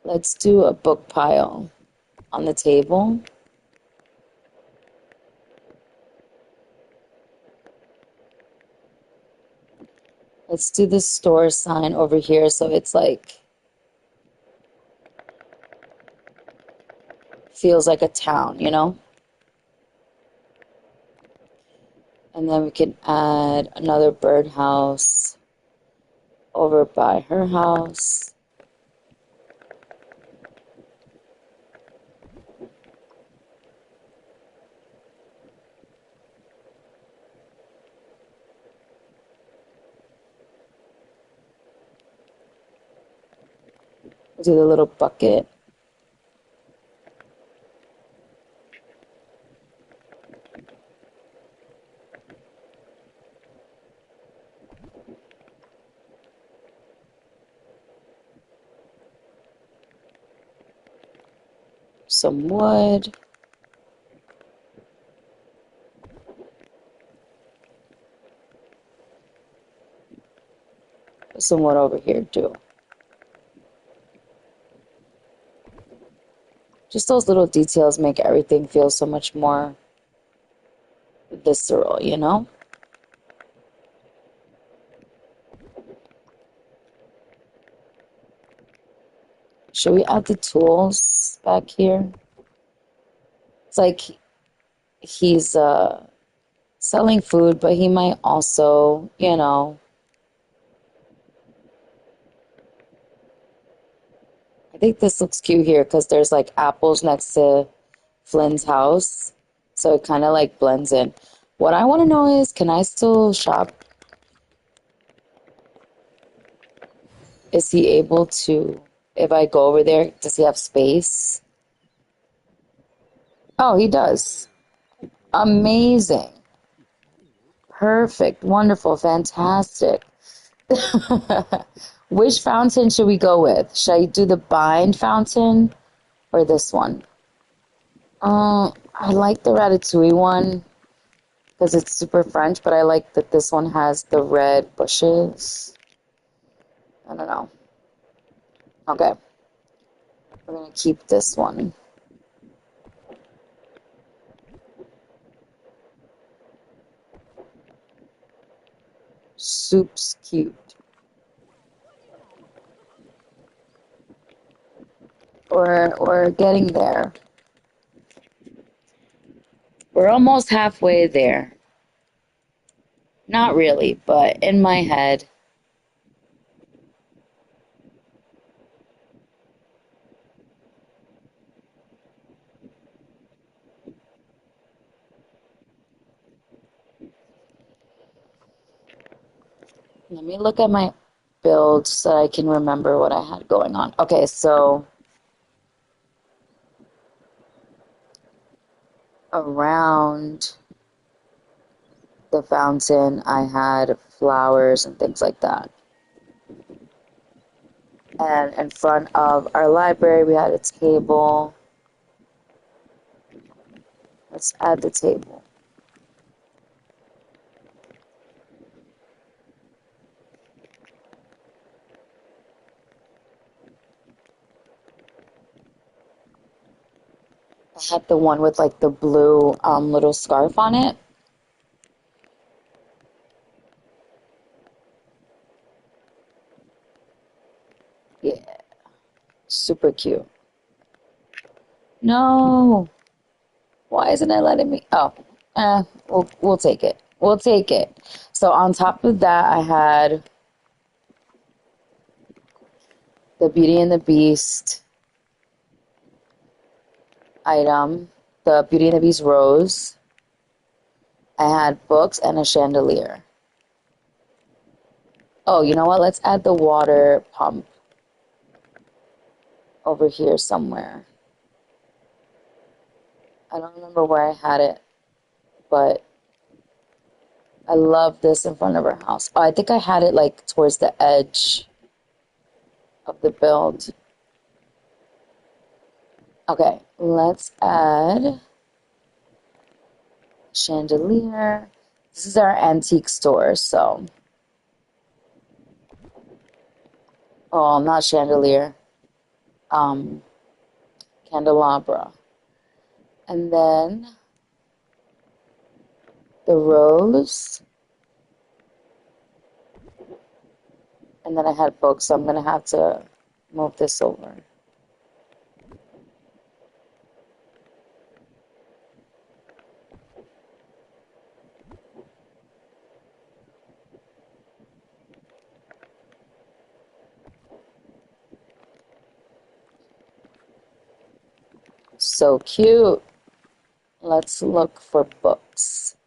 Let's do a book pile on the table. Let's do the store sign over here so it's like, feels like a town, And then we can add another birdhouse over by her house. Do the little bucket. some wood. Some wood over here too. Just those little details make everything feel so much more visceral, you know? Should we add the tools back here? It's like he's selling food, but he might also, you know, I think this looks cute here because there's like apples next to Flynn's house. So it kind of like blends in. What I want to know is, can I still shop? Is he able to, if I go over there, does he have space? Oh, he does. Amazing. Perfect. Wonderful. Fantastic. Which fountain should we go with? Should I do the bind fountain or this one? I like the ratatouille one because it's super French, but I like that this one has the red bushes. I don't know. Okay, we're gonna keep this one. Soup's cute. We're getting there. We're almost halfway there. Not really, but in my head. Let me look at my build so I can remember what I had going on. Okay, so around the fountain, I had flowers and things like that. And in front of our library, we had a table. Let's add the table. I had the one with like the blue little scarf on it. Yeah, super cute. No, why isn't it letting me? Oh, we'll take it. We'll take it. So on top of that, I had the Beauty and the Beast item, the Beauty and the Beast rose. I had books and a chandelier. Oh, you know what? Let's add the water pump over here somewhere. I don't remember where I had it, but I love this in front of our house. Oh, I think I had it like towards the edge of the build. Okay, let's add chandelier. This is our antique store, so. Oh, not chandelier. Um, Candelabra. And then the rose. And then I had books, so I'm going to have to move this over. So cute. Let's look for books.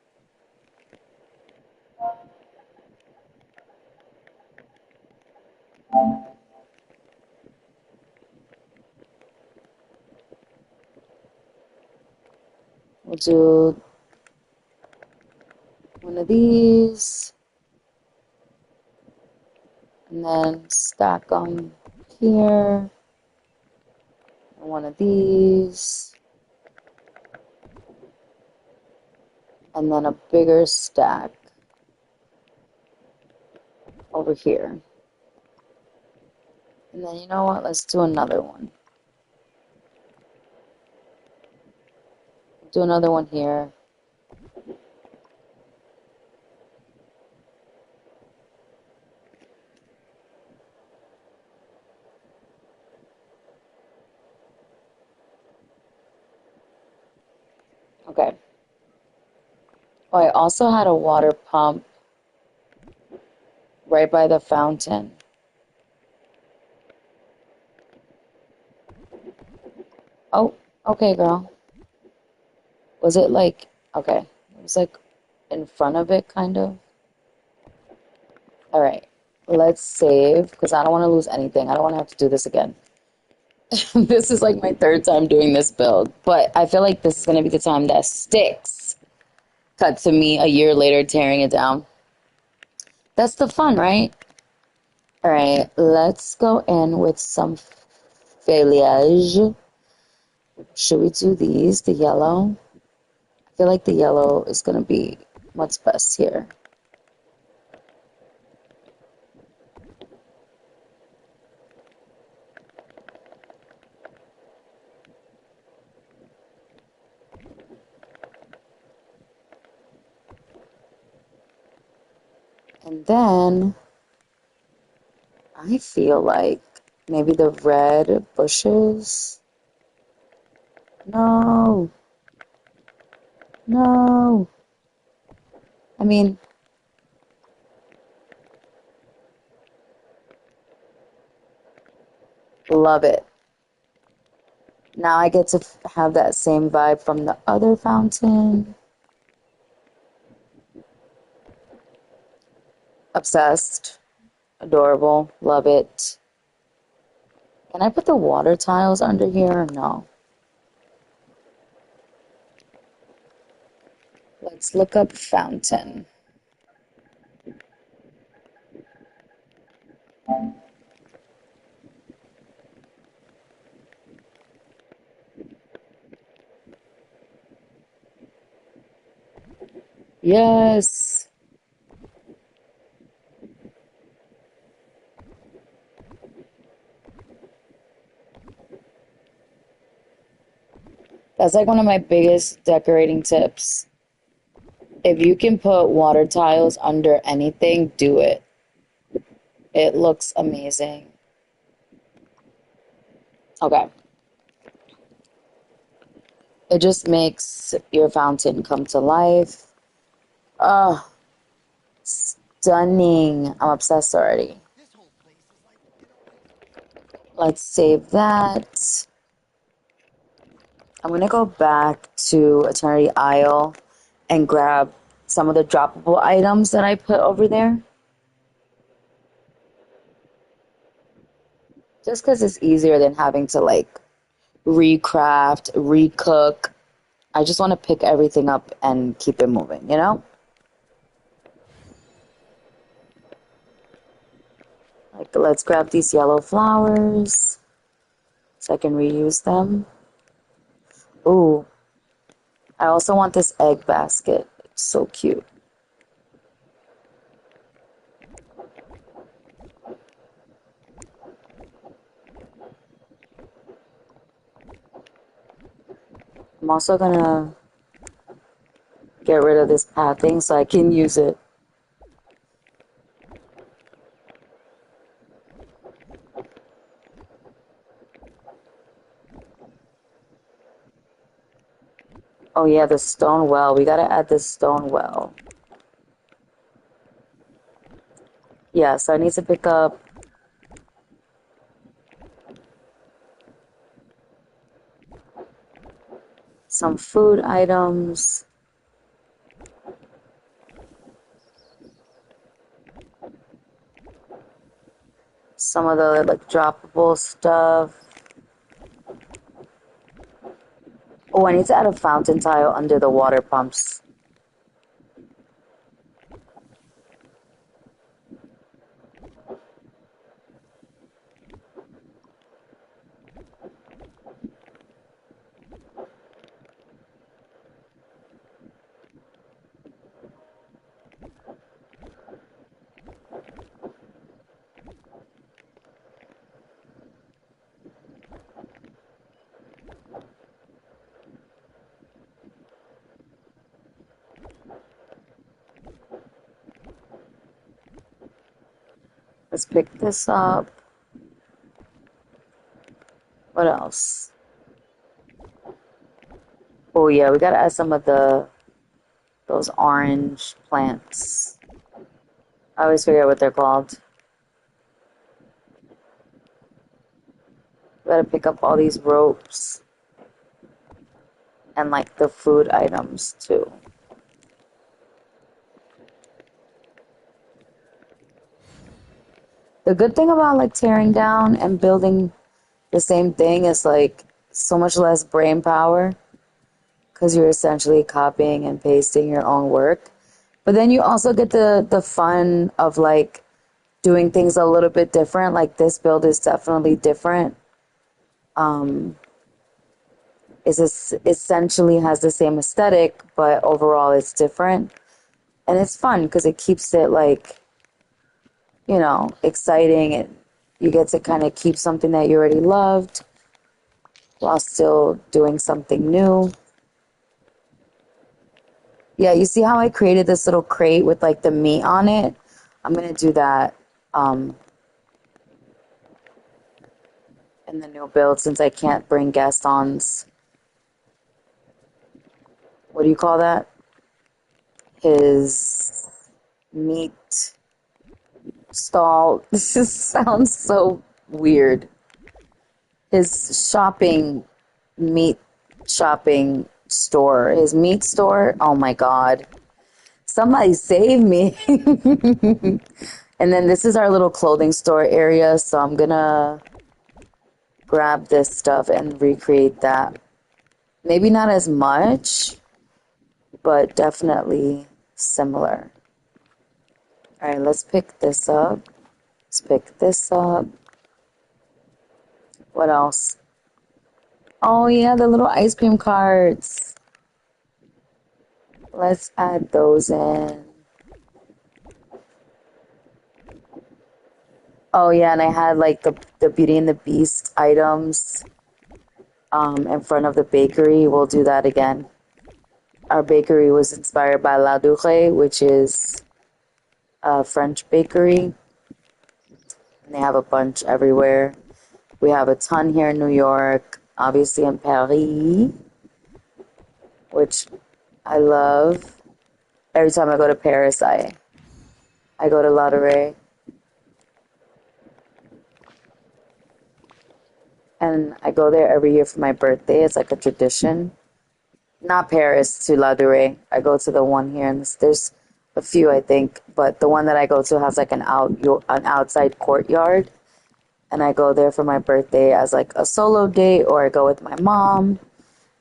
We'll do one of these. And then stack them here. And one of these. And then a bigger stack over here. And then you know what? Let's do another one. Do another one here. Okay. Oh, I also had a water pump right by the fountain. Oh, okay, girl. Was it like, okay, it was like in front of it, kind of. All right, let's save because I don't want to lose anything. I don't want to have to do this again. This is like my third time doing this build, but I feel like this is going to be the time that sticks. Cut to me a year later tearing it down. That's the fun, right? All right, let's go in with some foliage. Should we do these, the yellow? I feel like the yellow is going to be what's best here. And then I feel like maybe the red bushes. No, no. I mean, love it. Now I get to have that same vibe from the other fountain. Obsessed. Adorable. Love it. Can I put the water tiles under here or no? Let's look up fountain. Yes. That's like one of my biggest decorating tips. If you can put water tiles under anything, do it. It looks amazing. Okay. It just makes your fountain come to life. Oh, stunning. I'm obsessed already. Let's save that. I'm going to go back to Eternity Isle and grab some of the droppable items that I put over there. Just because it's easier than having to like recraft, recook. I just want to pick everything up and keep it moving, you know? Like, let's grab these yellow flowers so I can reuse them. Ooh, I also want this egg basket. It's so cute. I'm also gonna get rid of this pathing so I can use it. Oh yeah, the stone well. We gotta add this stone well. Yeah, so I need to pick up some food items. Some of the like droppable stuff. Oh, I need to add a fountain tile under the water pumps. Let's pick this up. What else? Oh yeah, we gotta add some of those orange plants. I always forget what they're called. We gotta pick up all these ropes and like the food items too. The good thing about like tearing down and building the same thing is like so much less brain power because you're essentially copying and pasting your own work. But then you also get the fun of like doing things a little bit different. Like this build is definitely different. Is essentially has the same aesthetic, but overall it's different. And it's fun because it keeps it like, you know, exciting. And you get to kind of keep something that you already loved while still doing something new. Yeah, you see how I created this little crate with like the meat on it? I'm going to do that in the new build since I can't bring Gaston's, what do you call that? His meat stall. This just sounds so weird. His meat shopping store, his meat store. Oh my God. Somebody save me. And then this is our little clothing store area, so I'm gonna grab this stuff and recreate that. Maybe not as much, but definitely similar. All right, let's pick this up. Let's pick this up. What else? Oh yeah, the little ice cream carts. Let's add those in. Oh yeah, and I had like the Beauty and the Beast items in front of the bakery. We'll do that again. Our bakery was inspired by La Douche, which is a French bakery. And they have a bunch everywhere. We have a ton here in New York, obviously in Paris, which I love. Every time I go to Paris, I go to La Douche. And I go there every year for my birthday. It's like a tradition. Not Paris, to La Douche. I go to the one here, and there's a few, I think, but the one that I go to has like an outside courtyard, and I go there for my birthday as like a solo date, or I go with my mom,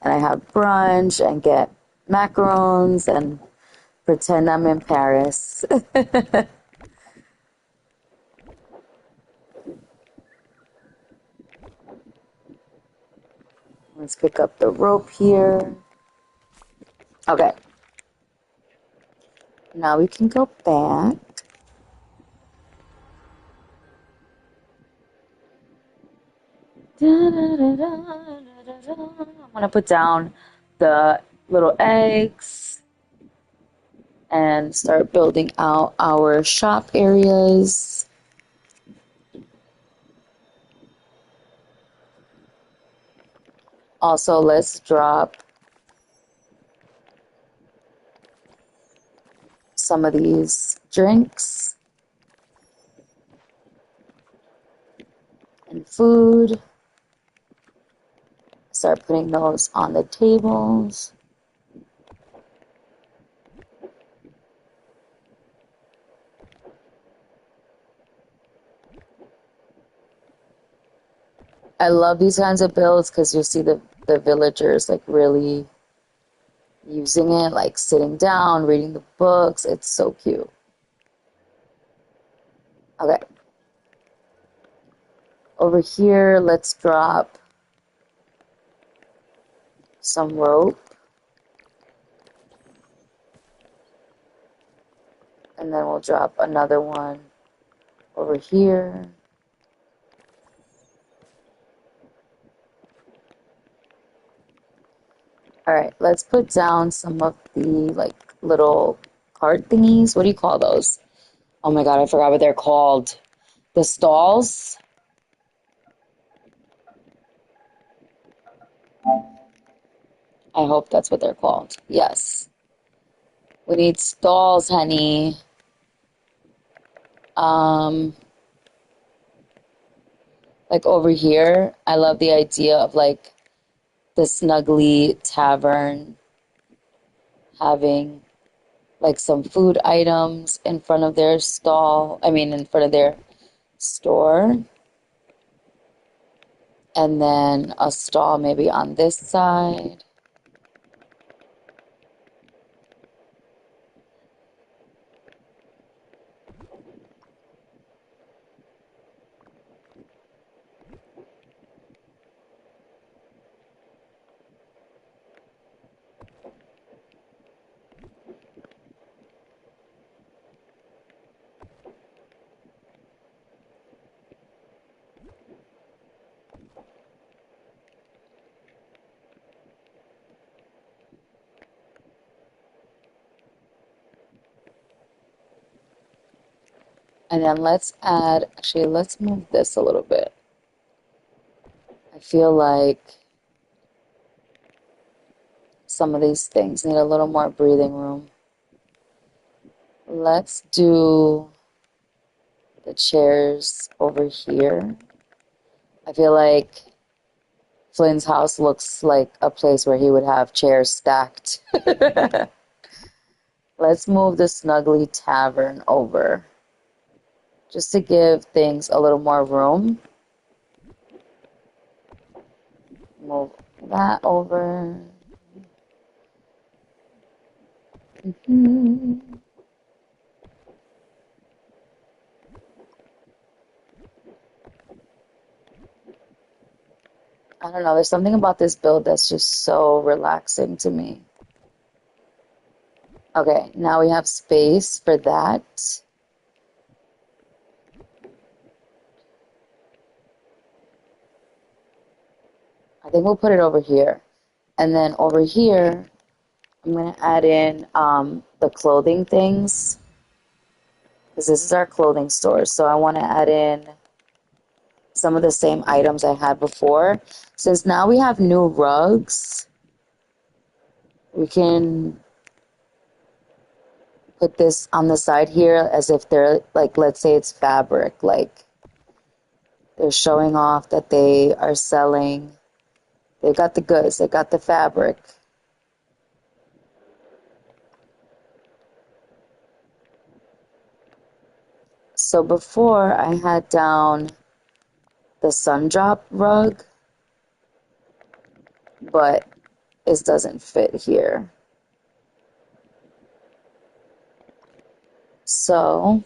and I have brunch and get macarons and pretend I'm in Paris. Let's pick up the rope here. Okay. Now we can go back. I'm gonna put down the little eggs and start building out our shop areas. Also, let's drop some of these drinks and food. Start putting those on the tables. I love these kinds of builds because you see the villagers like really using it, like sitting down, reading the books. It's so cute. Okay. Over here, let's drop some rope. And then we'll drop another one over here. All right, let's put down some of the like little card thingies. What do you call those? Oh my God, I forgot what they're called. the stalls. I hope that's what they're called. Yes. We need stalls, honey. Um, like over here, I love the idea of like the snuggly tavern having like some food items in front of their stall. I mean, in front of their store. And then a stall maybe on this side. And then let's add, actually, let's move this a little bit. I feel like some of these things need a little more breathing room. Let's do the chairs over here. I feel like Flynn's house looks like a place where he would have chairs stacked. Let's move the Snuggly Tavern over just to give things a little more room. Move that over. I don't know, there's something about this build that's just so relaxing to me. Okay, now we have space for that. I think we'll put it over here. And then over here, I'm going to add in the clothing things. Because this is our clothing store. So I want to add in some of the same items I had before. Since now we have new rugs, we can put this on the side here as if they're, like, let's say it's fabric. Like, they're showing off that they are selling. They got the goods. They got the fabric. So before I had down the sundrop rug, but it doesn't fit here. So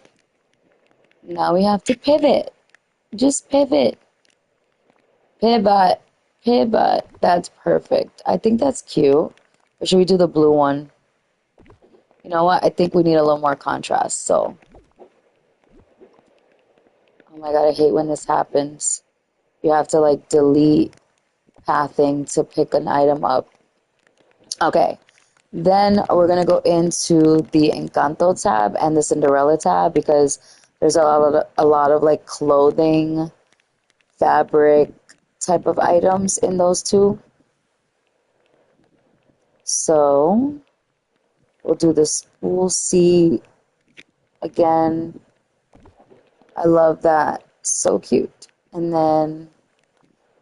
now we have to pivot. Just pivot. Pivot. Pivot. That's perfect. I think that's cute. Or should we do the blue one? You know what? I think we need a little more contrast. So, oh my God, I hate when this happens. You have to like delete pathing to pick an item up. Okay. Then we're going to go into the Encanto tab and the Cinderella tab because there's a lot of like clothing, fabric type of items in those two. So we'll do this. We'll see again. I love that. So cute. And then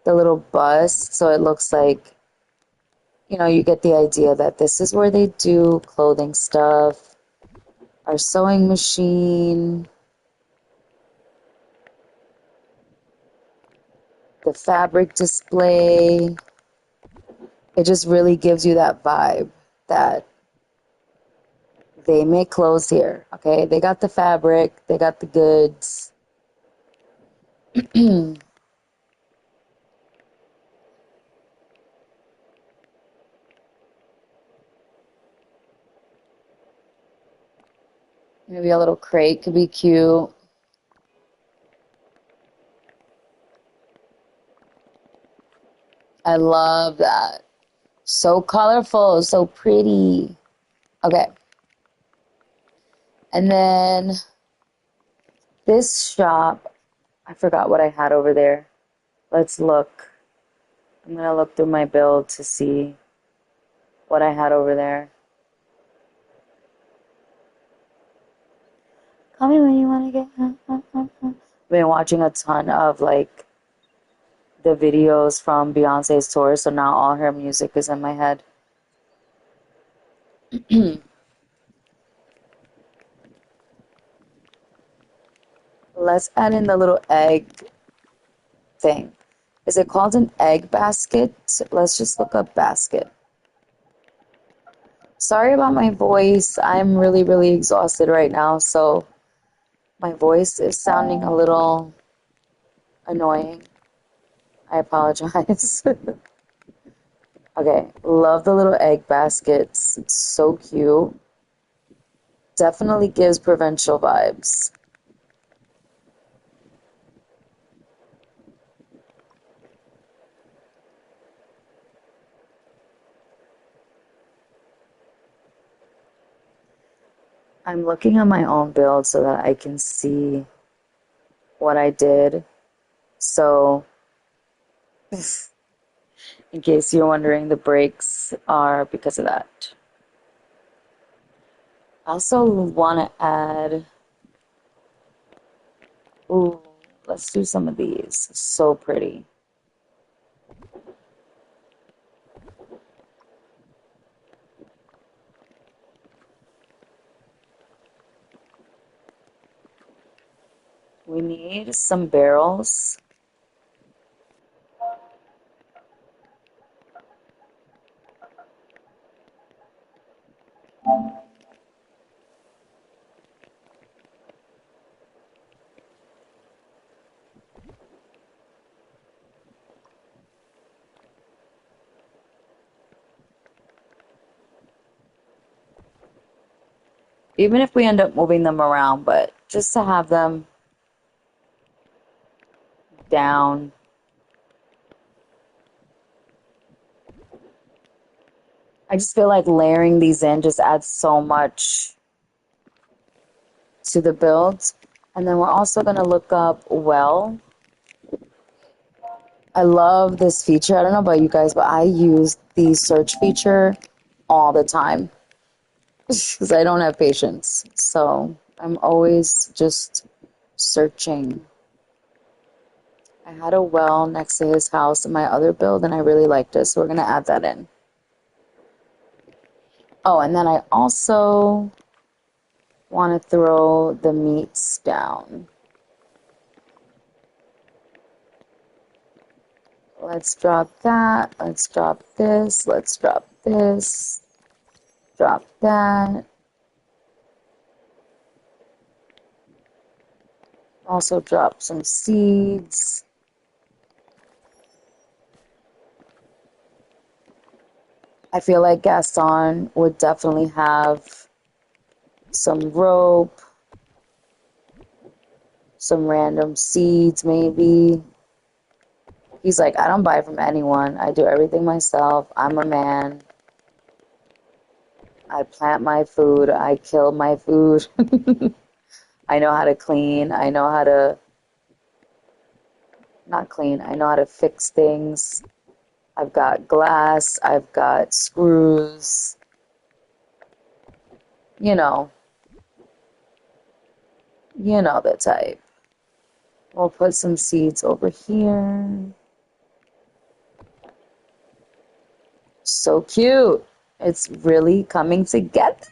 the little bust. So it looks like, you know, you get the idea that this is where they do clothing stuff. Our sewing machine. The fabric display. It just really gives you that vibe that they make clothes here, okay? They got the fabric, they got the goods. Maybe a little crate could be cute. I love that. So colorful, so pretty. Okay. And then this shop, I forgot what I had over there. Let's look. I'm gonna look through my build to see what I had over there. Call me when you wanna get. I've been watching a ton of like the videos from Beyonce's tour, so now all her music is in my head. Let's add in the little egg thing. Is it called an egg basket? Let's just look up basket. Sorry about my voice. I'm really, really exhausted right now, so my voice is sounding a little annoying. I apologize. Okay, love the little egg baskets. It's so cute. Definitely gives Provincial vibes. I'm looking at my own build so that I can see what I did. So, in case you're wondering, the breaks are because of that. I also want to add, ooh, let's do some of these. So pretty. We need some barrels. Even if we end up moving them around, but just to have them down. I just feel like layering these in just adds so much to the build. And then we're also going to look up well. I love this feature. I don't know about you guys, but I use the search feature all the time because I don't have patience. So I'm always just searching. I had a well next to his house in my other build, and I really liked it, so we're going to add that in. Oh, and then I also want to throw the meats down. Let's drop that. Let's drop this. Let's drop this. Drop that. Also drop some seeds. I feel like Gaston would definitely have some rope, some random seeds maybe. He's like, I don't buy from anyone. I do everything myself. I'm a man. I plant my food. I kill my food. I know how to clean. I know how to, not clean, I know how to fix things. I've got glass. I've got screws. You know the type. We'll put some seeds over here. So cute. It's really coming together.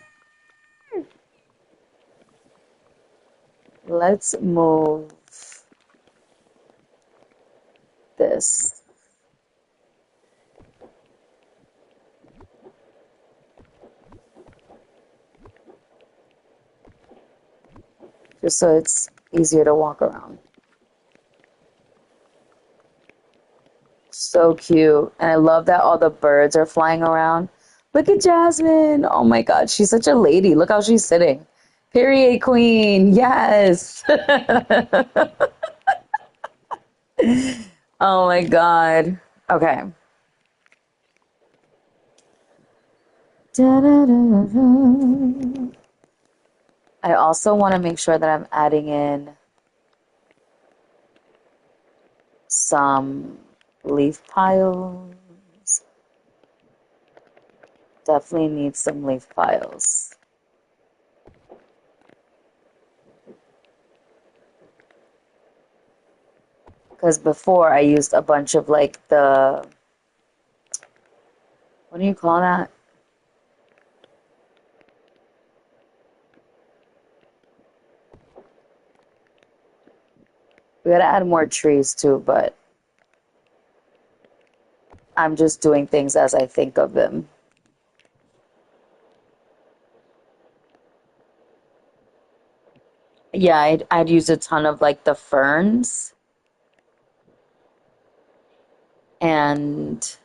Let's move this. Just so it's easier to walk around. So cute. And I love that all the birds are flying around. Look at Jasmine. Oh my God, she's such a lady. Look how she's sitting. Period queen. Yes. Oh my God. Okay. Da-da-da-da-da. I also want to make sure that I'm adding in some leaf piles. Definitely need some leaf piles. Because before I used a bunch of like the, what do you call that? We gotta add more trees too, but I'm just doing things as I think of them. Yeah, I'd use a ton of like the ferns and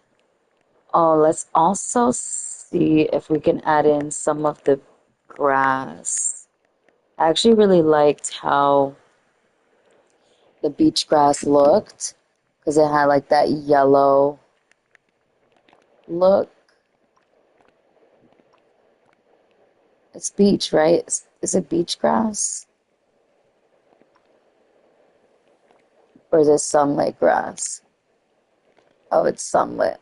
oh, let's also see if we can add in some of the grass. I actually really liked how the beach grass looked because it had like that yellow look. It's beach, right? Is it beach grass? Or is it sunlit grass? Oh, it's sunlit.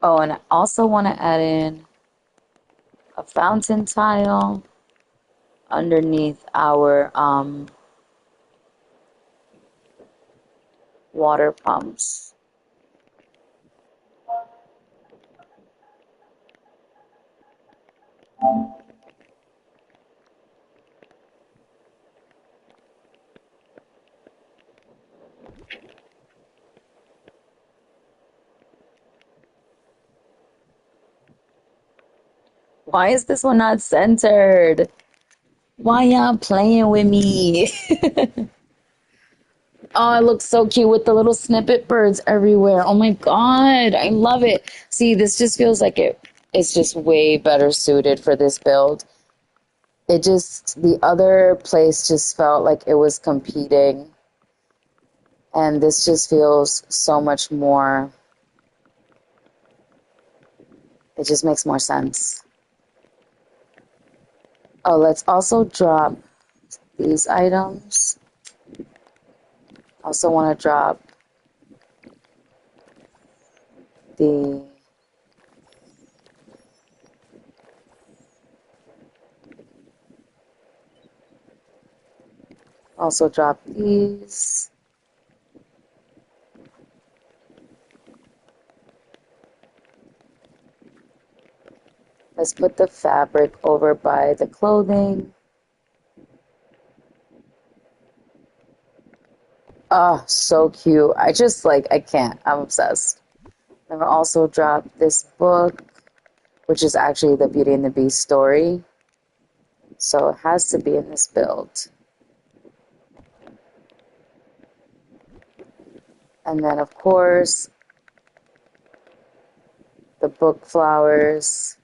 Oh, and I also want to add in a fountain tile underneath our water pumps. Why is this one not centered? Why y'all playing with me? Oh, it looks so cute with the little snippet birds everywhere. Oh my God, I love it. See, this just feels like it's just way better suited for this build. The other place just felt like it was competing, and this just feels so much more, it just makes more sense. Oh, let's also drop these items. Also want to drop the also drop these. Let's put the fabric over by the clothing. Oh, so cute. I can't. I'm obsessed. I'm gonna also drop this book, which is actually the Beauty and the Beast story. So it has to be in this build. And then, of course, the book flowers.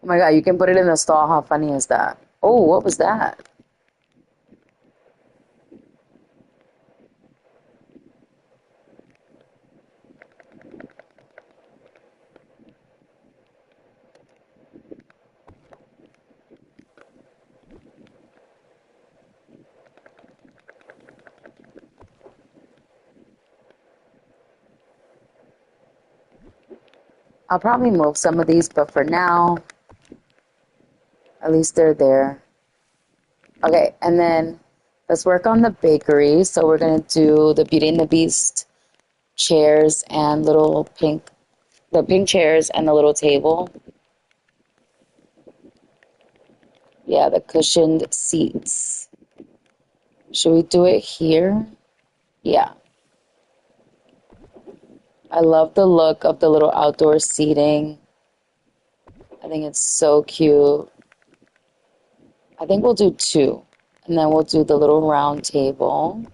Oh my God, you can put it in the stall. How funny is that? Oh, what was that? I'll probably move some of these, but for now, at least they're there. Okay, and then let's work on the bakery. So we're going to do the Beauty and the Beast chairs and the pink chairs and the little table. Yeah, the cushioned seats. Should we do it here? Yeah. I love the look of the little outdoor seating. I think it's so cute. I think we'll do two. And then we'll do the little round table.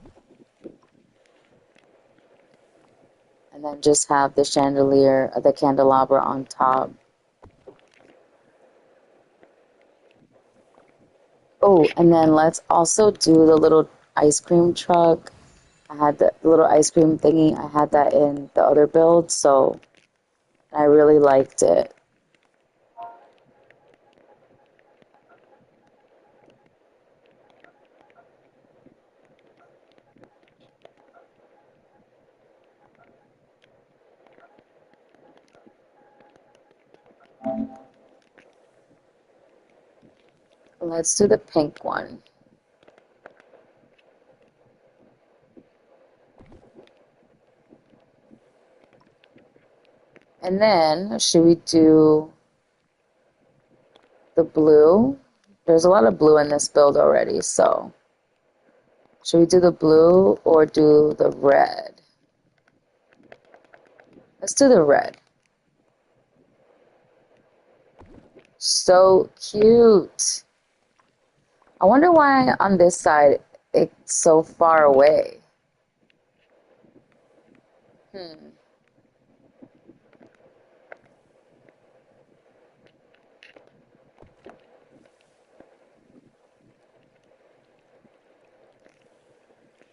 And then just have the chandelier, the candelabra on top. Oh, and then let's also do the little ice cream truck. I had the little ice cream thingy. I had that in the other build, so I really liked it. Let's do the pink one. And then, should we do the blue? There's a lot of blue in this build already, so should we do the blue or do the red? Let's do the red. So cute. I wonder why on this side it's so far away.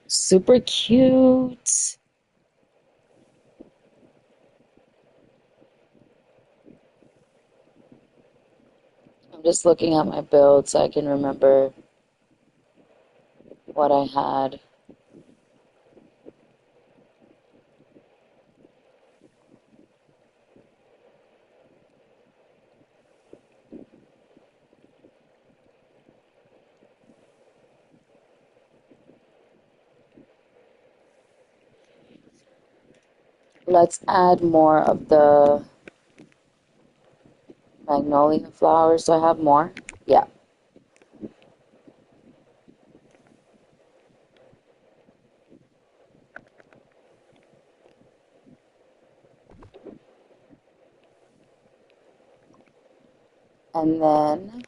Super cute. I'm just looking at my build so I can remember what I had. Let's add more of the magnolia flowers. Do I have more? Yeah. And then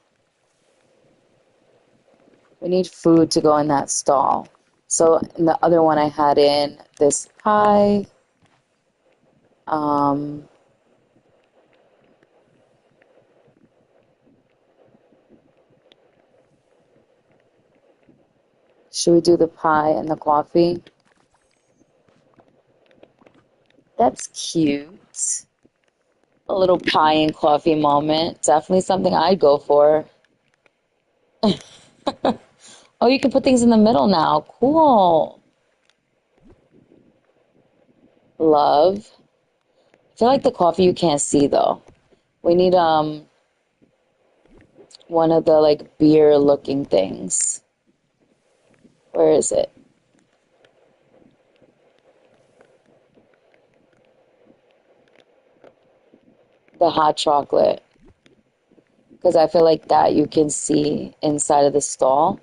we need food to go in that stall. So in the other one I had in this pie. Um, should we do the pie and the coffee? That's cute. A little pie and coffee moment. Definitely something I'd go for. Oh, you can put things in the middle now. Cool. Love. I feel like the coffee you can't see though. We need one of the like beer looking things. Where is it? The hot chocolate. Because I feel like that you can see inside of the stall.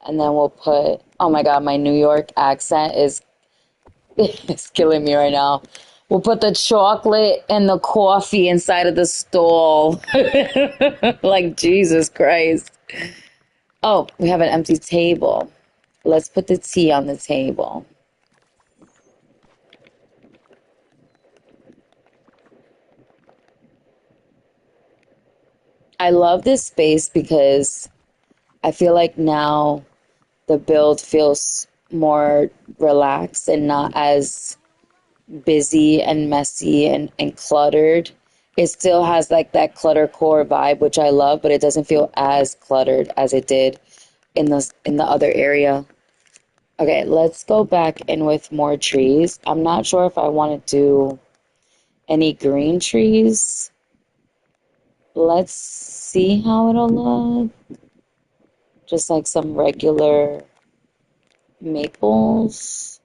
And then we'll put, oh my God, my New York accent is it's killing me right now. We'll put the chocolate and the coffee inside of the stall. Like Jesus Christ. Oh, we have an empty table. Let's put the tea on the table. I love this space because I feel like now the build feels more relaxed and not as busy and messy and cluttered. It still has like that clutter core vibe, which I love, but it doesn't feel as cluttered as it did in the other area. Okay, let's go back in with more trees. I'm not sure if I want to do any green trees. Let's see how it'll look. Just like some regular maples.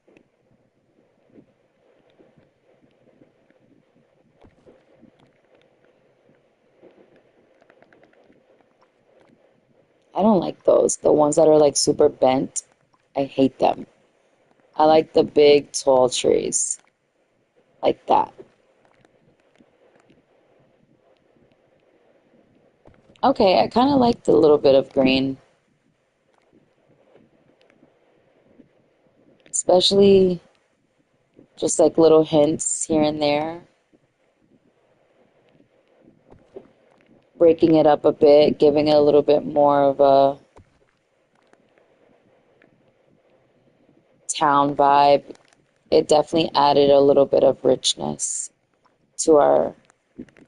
I don't like those. The ones that are like super bent. I hate them. I like the big, tall trees like that. Okay, I kind of like the little bit of green, especially just like little hints here and there, breaking it up a bit, giving it a little bit more of a town vibe. It definitely added a little bit of richness to our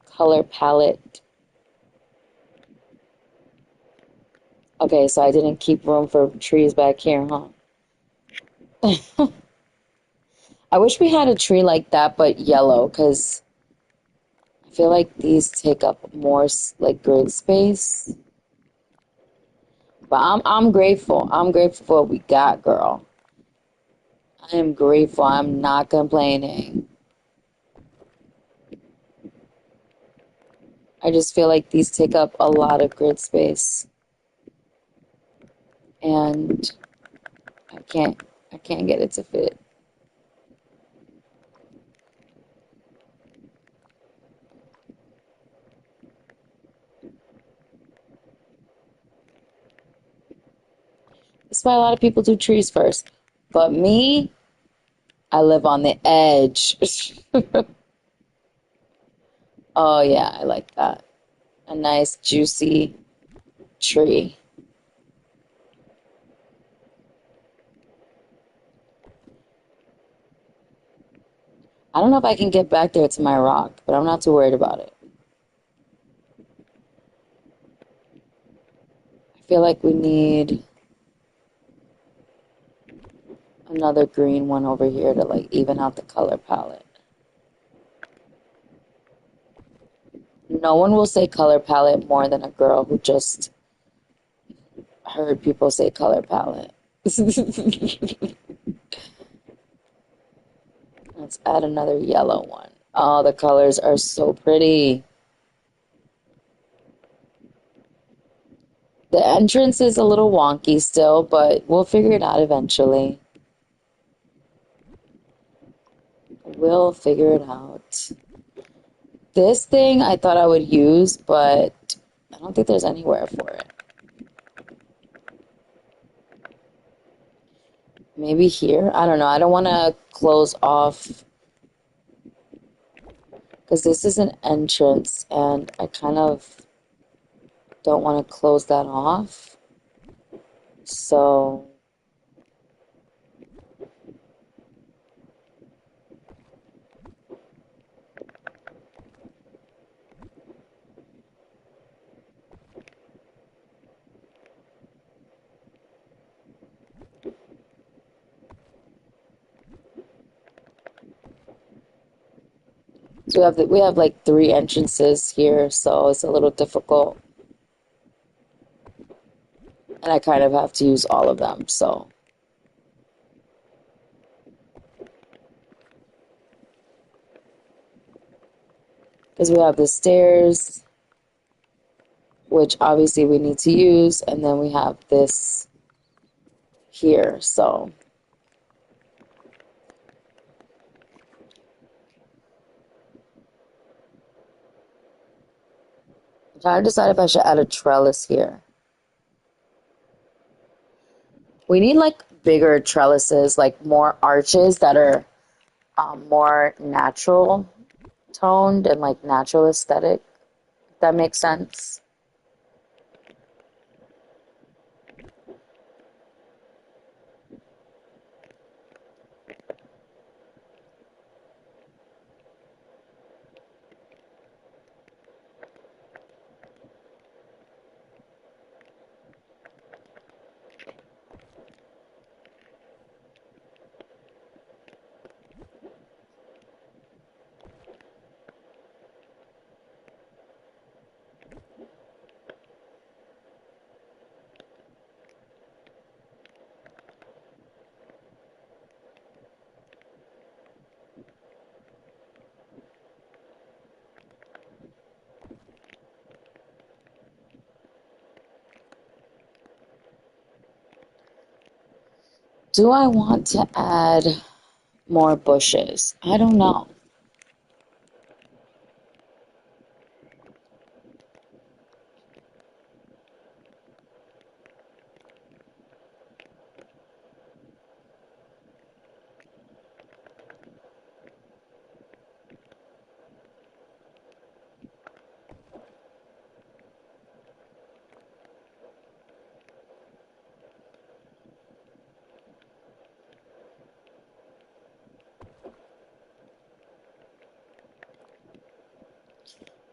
color palette. Okay, so I didn't keep room for trees back here, huh? I wish we had a tree like that, but yellow, because I feel like these take up more like grid space. But I'm grateful. I'm grateful for what we got, girl. I am grateful. I'm not complaining. I just feel like these take up a lot of grid space, and I can't I can't get it to fit. That's why a lot of people do trees first. But me, I live on the edge. Oh yeah, I like that. A nice juicy tree. I don't know if I can get back there to my rock, but I'm not too worried about it. I feel like we need another green one over here to like even out the color palette. No one will say color palette more than a girl who just heard people say color palette. Let's add another yellow one. Oh, the colors are so pretty. The entrance is a little wonky still, but we'll figure it out eventually. We'll figure it out. This thing I thought I would use, but I don't think there's anywhere for it. Maybe here? I don't know. I don't want to close off because this is an entrance and I kind of don't want to close that off. So we have like three entrances here, so it's a little difficult. And I kind of have to use all of them, so because we have the stairs, which obviously we need to use, and then we have this here, so I'm trying to decide if I should add a trellis here. We need like bigger trellises, like more arches that are more natural toned and like natural aesthetic, if that makes sense. Do I want to add more bushes? I don't know.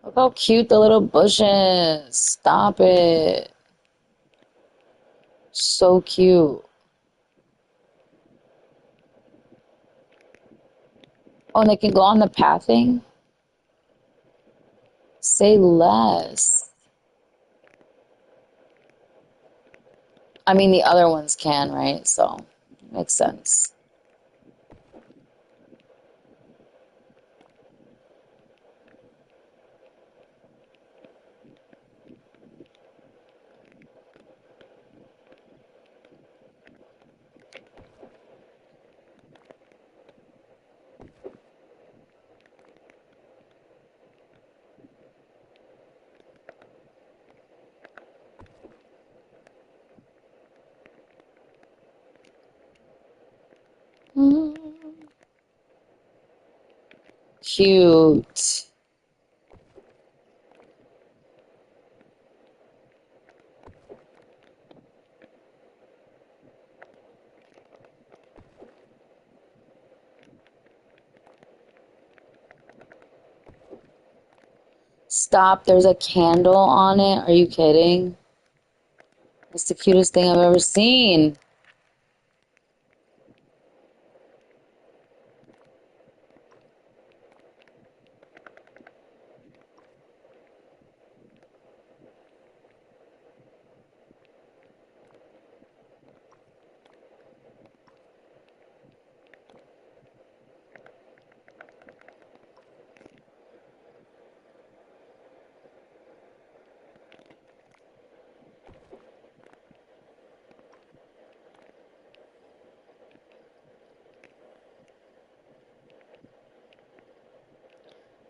Look how cute the little bushes. Stop it. So cute. Oh, and they can go on the pathing? Say less. I mean, the other ones can, right? So, makes sense. Mm, cute. Stop. There's a candle on it. Are you kidding? That's the cutest thing I've ever seen.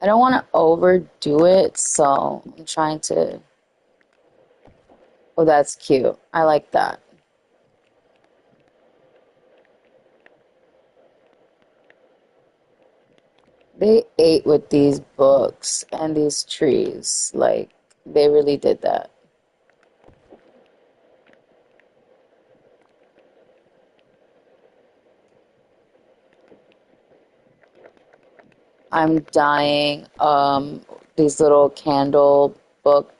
I don't want to overdo it, so I'm trying to. Oh, that's cute. I like that. They ate with these books and these trees. Like, they really did that. I'm dying. These little candle book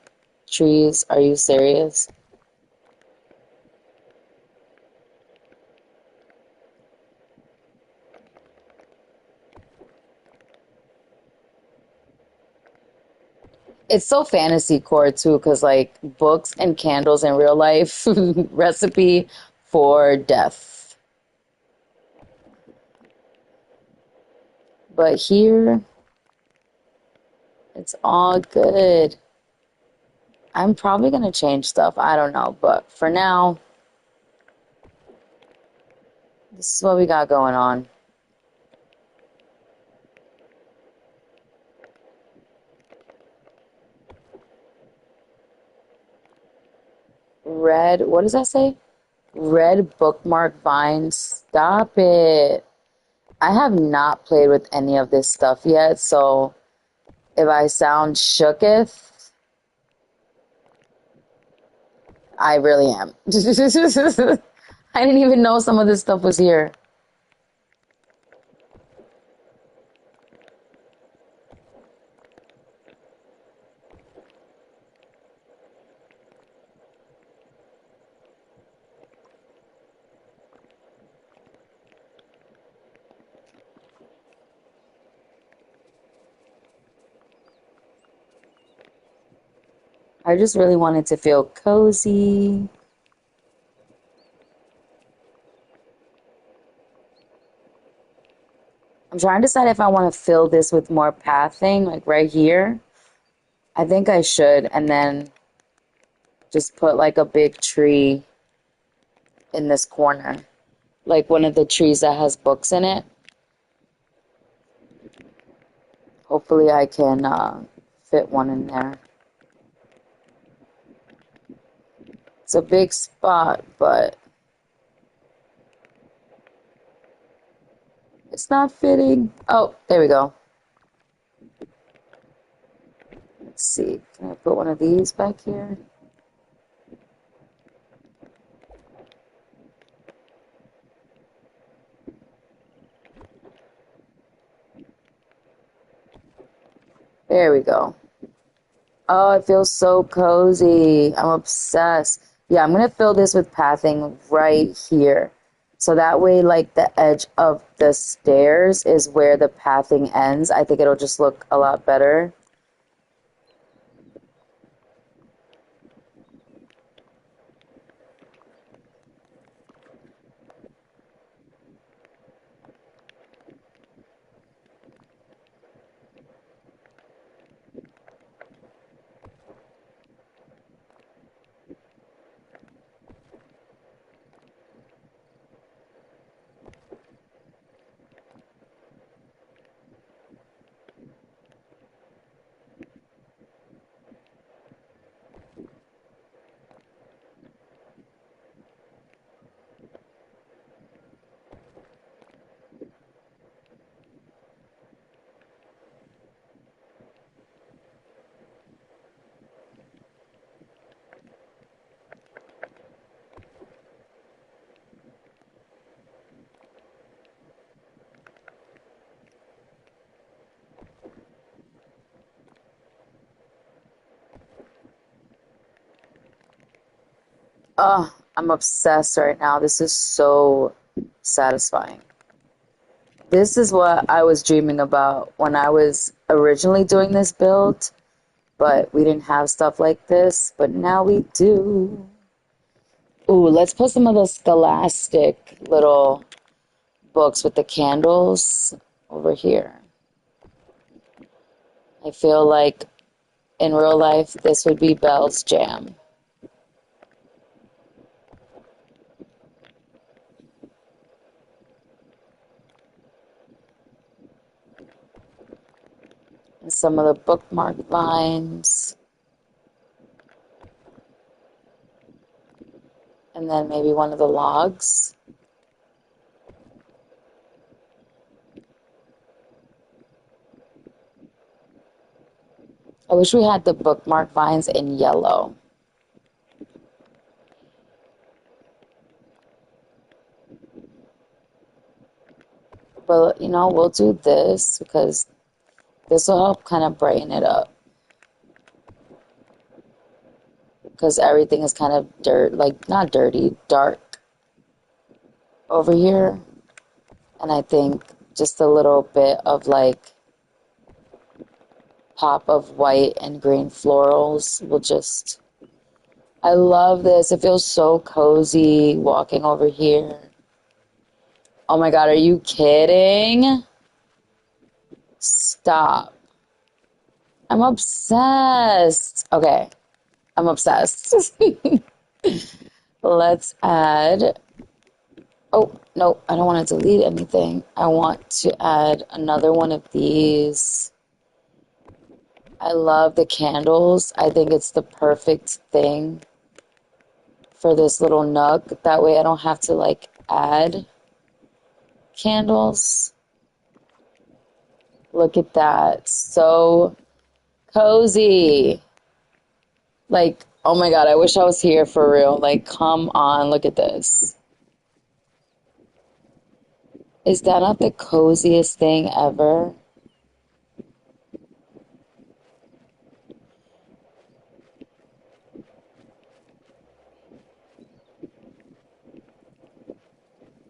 trees. Are you serious? It's so fantasy core too, because like books and candles in real life, recipe for death. But here, it's all good. I'm probably gonna change stuff. I don't know, but for now, this is what we got going on. Red, what does that say? Red bookmark vines. Stop it. I have not played with any of this stuff yet, so if I sound shooketh, I really am. I didn't even know some of this stuff was here. I just really wanted to feel cozy. I'm trying to decide if I want to fill this with more pathing, like right here. I think I should, and then just put like a big tree in this corner. like one of the trees that has books in it. Hopefully I can fit one in there. It's a big spot, but it's not fitting. Oh, there we go. Let's see. Can I put one of these back here? There we go. Oh, it feels so cozy. I'm obsessed. Yeah, I'm gonna fill this with pathing right here. So that way, like the edge of the stairs is where the pathing ends. I think it'll just look a lot better. Oh, I'm obsessed right now. This is so satisfying. This is what I was dreaming about when I was originally doing this build, but we didn't have stuff like this, but now we do. Ooh, let's put some of those scholastic little books with the candles over here. I feel like in real life this would be Belle's jam. And some of the bookmark vines. And then maybe one of the logs. I wish we had the bookmark vines in yellow. But, you know, we'll do this because this will help kind of brighten it up. Because everything is kind of like not dirty, dark over here. And I think just a little bit of like pop of white and green florals will just, I love this. It feels so cozy walking over here. Oh my God, are you kidding? Stop. I'm obsessed. Okay, I'm obsessed. Let's add, oh, no, I don't want to delete anything. I want to add another one of these. I love the candles. I think it's the perfect thing for this little nook. That way I don't have to like add candles. Look at that. So cozy. Like, oh my God, I wish I was here for real. Like, come on, look at this. Is that not the coziest thing ever?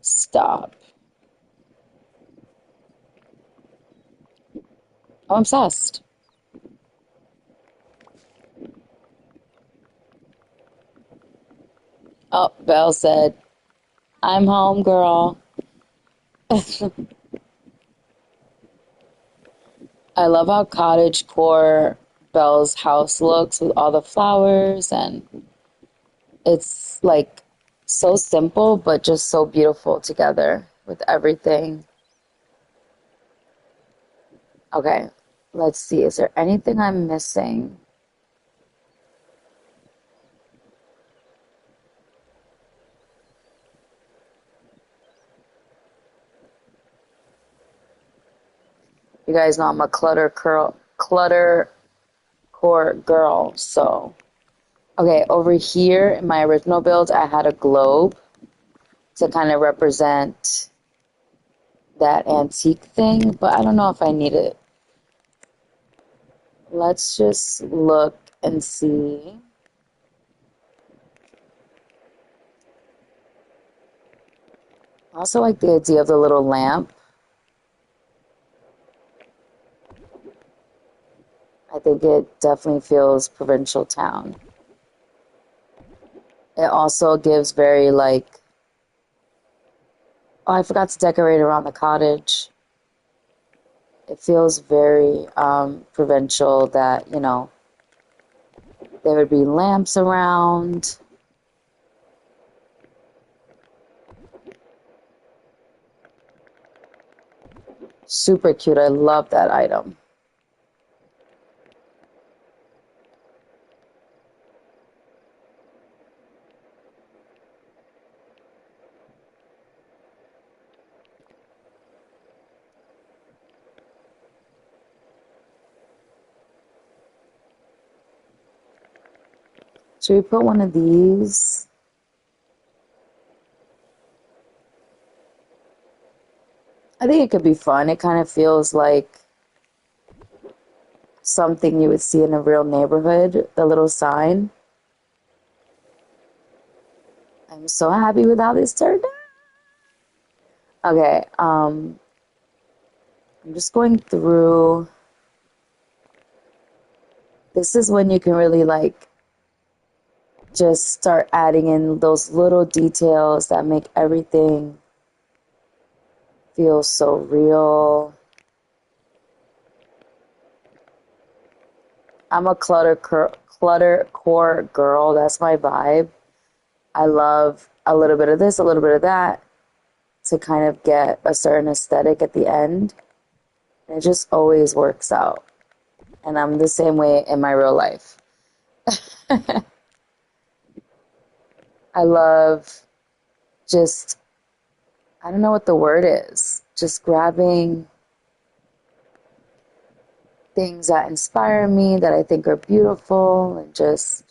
Stop. I'm obsessed. Oh, Belle said, I'm home, girl. I love how cottage core Belle's house looks with all the flowers, and it's like So simple, but just so beautiful together with everything. Okay, let's see. Is there anything I'm missing? You guys know I'm a clutter core girl. So, okay, over here in my original build, I had a globe to kind of represent that antique thing, but I don't know if I need it. Let's just look and see. I also like the idea of the little lamp. I think it definitely feels provincial town. It also gives very like, oh, I forgot to decorate around the cottage. It feels very provincial that, you know, there would be lamps around. Super cute. I love that item. Should we put one of these? I think it could be fun. It kind of feels like something you would see in a real neighborhood, the little sign. I'm so happy with how this turned out. Okay, I'm just going through. This is when you can really like just start adding in those little details that make everything feel so real. I'm a clutter core girl. That's my vibe. I love a little bit of this, a little bit of that to kind of get a certain aesthetic at the end. And it just always works out. And I'm the same way in my real life. I love just, I don't know what the word is, just grabbing things that inspire me, that I think are beautiful, and just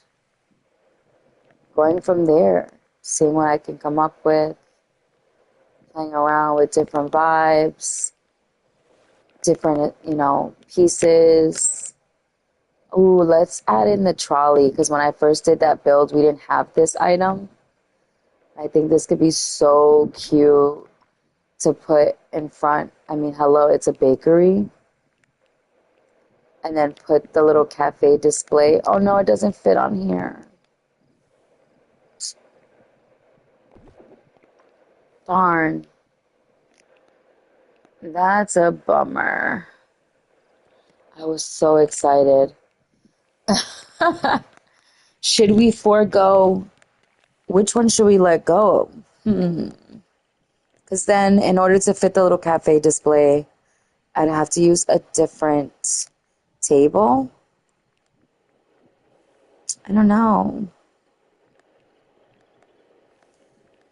going from there, seeing what I can come up with, playing around with different vibes, different, you know, pieces. Ooh, let's add in the trolley because when I first did that build, we didn't have this item. I think this could be so cute to put in front. I mean, hello, it's a bakery. And then put the little cafe display. Oh no, it doesn't fit on here. Darn. That's a bummer. I was so excited. Should we forego? Which one should we let go? Because then, in order to fit the little cafe display, I'd have to use a different table. I don't know.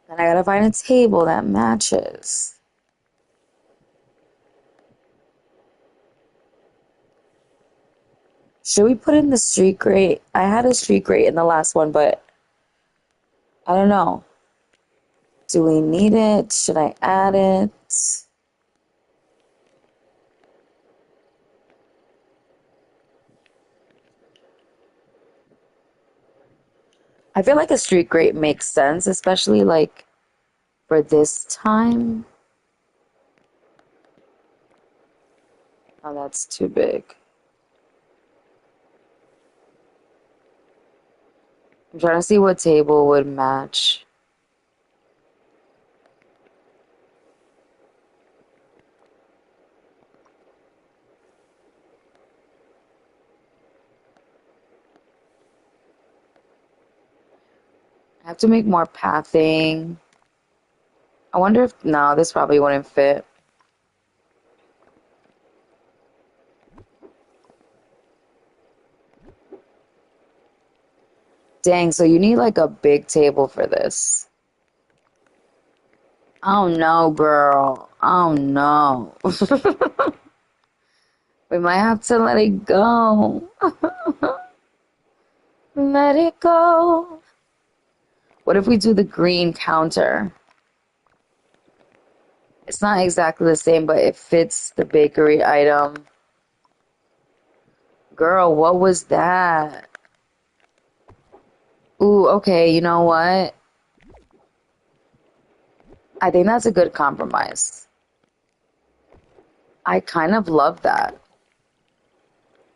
Then I gotta find a table that matches. Should we put in the street grate? I had a street grate in the last one, but I don't know. Do we need it? Should I add it? I feel like a street grate makes sense, especially like for this time. Oh, that's too big. I'm trying to see what table would match. I have to make more pathing. I wonder if, no, this probably wouldn't fit. Dang, so you need like a big table for this. Oh no, girl. Oh no. We might have to let it go. Let it go. What if we do the green counter? It's not exactly the same, but it fits the bakery item. Girl, what was that? Ooh, okay, you know what? I think that's a good compromise. I kind of love that.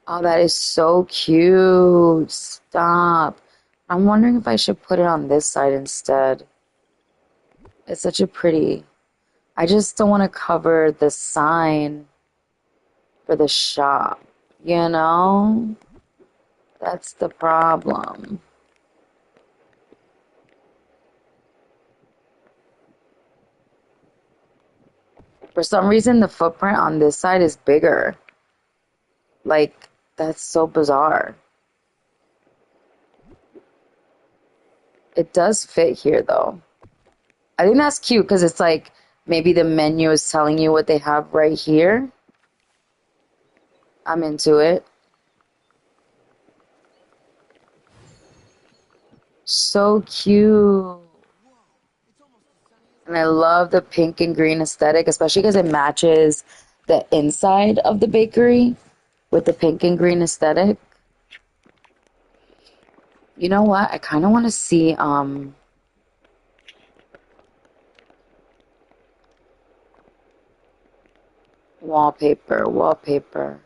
Oh, that is so cute. Stop. I'm wondering if I should put it on this side instead. It's such a pretty. I just don't want to cover the sign for the shop, you know? That's the problem. For some reason, the footprint on this side is bigger. Like, that's so bizarre. It does fit here, though. I think that's cute because it's like maybe the menu is telling you what they have right here. I'm into it. So cute. And I love the pink and green aesthetic, especially because it matches the inside of the bakery with the pink and green aesthetic. You know what? I kind of want to see wallpaper.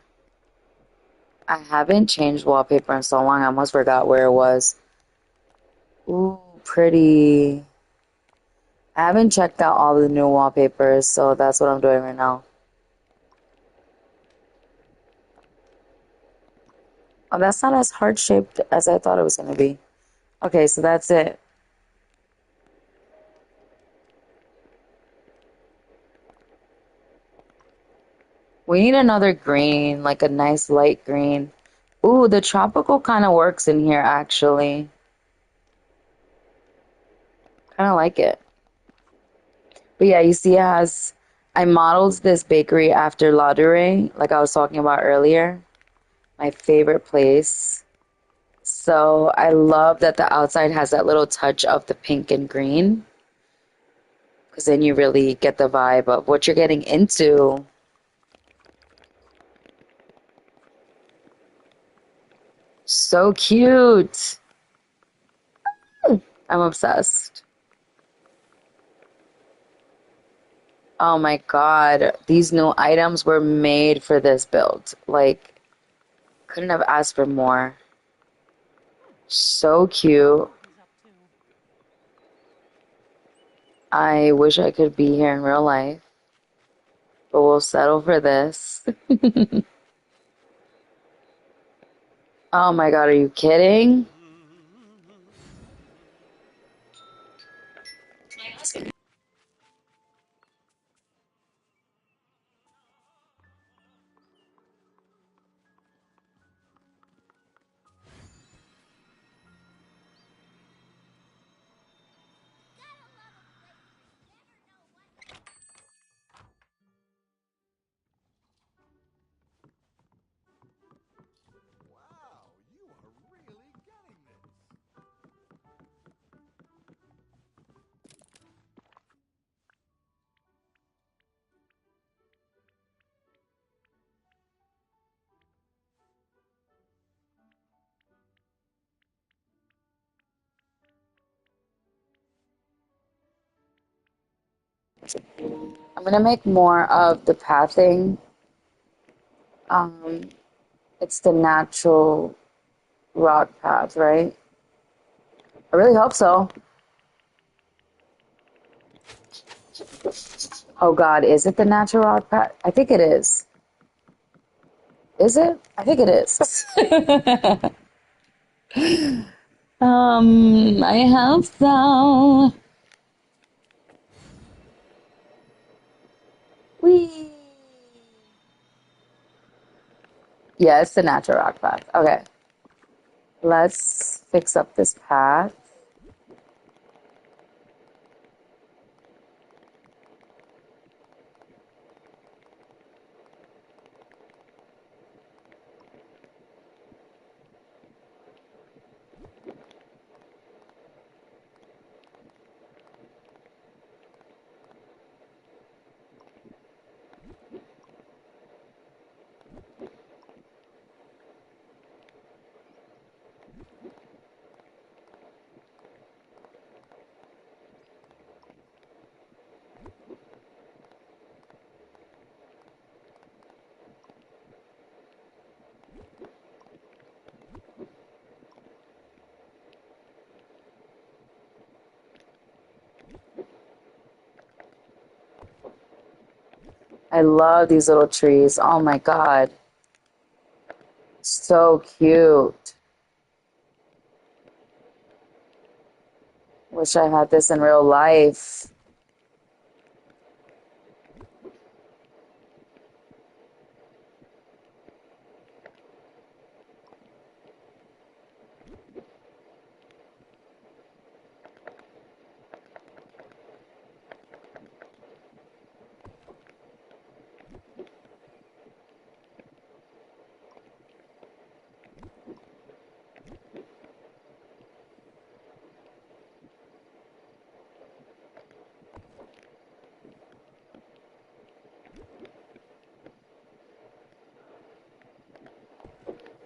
I haven't changed wallpaper in so long. I almost forgot where it was. Ooh, pretty. I haven't checked out all the new wallpapers, so that's what I'm doing right now. Oh, that's not as heart-shaped as I thought it was going to be. Okay, so that's it. We need another green, like a nice light green. Ooh, the tropical kind of works in here, actually. Kind of like it. But yeah, you see it has... I modeled this bakery after La Durée, like I was talking about earlier. My favorite place. So I love that the outside has that little touch of the pink and green. Because then you really get the vibe of what you're getting into. So cute. I'm obsessed. Oh my God. These new items were made for this build. Like, couldn't have asked for more. So cute. I wish I could be here in real life, but we'll settle for this. Oh my God, are you kidding? I'm gonna make more of the pathing. Um, it's the natural rock path, right? I really hope so. Oh God, is it the natural rock path? I think it is. Is it? I think it is. I have thou. Whee! Yeah, it's the natural rock path. Okay. Let's fix up this path. I love these little trees. Oh my God. So cute. Wish I had this in real life.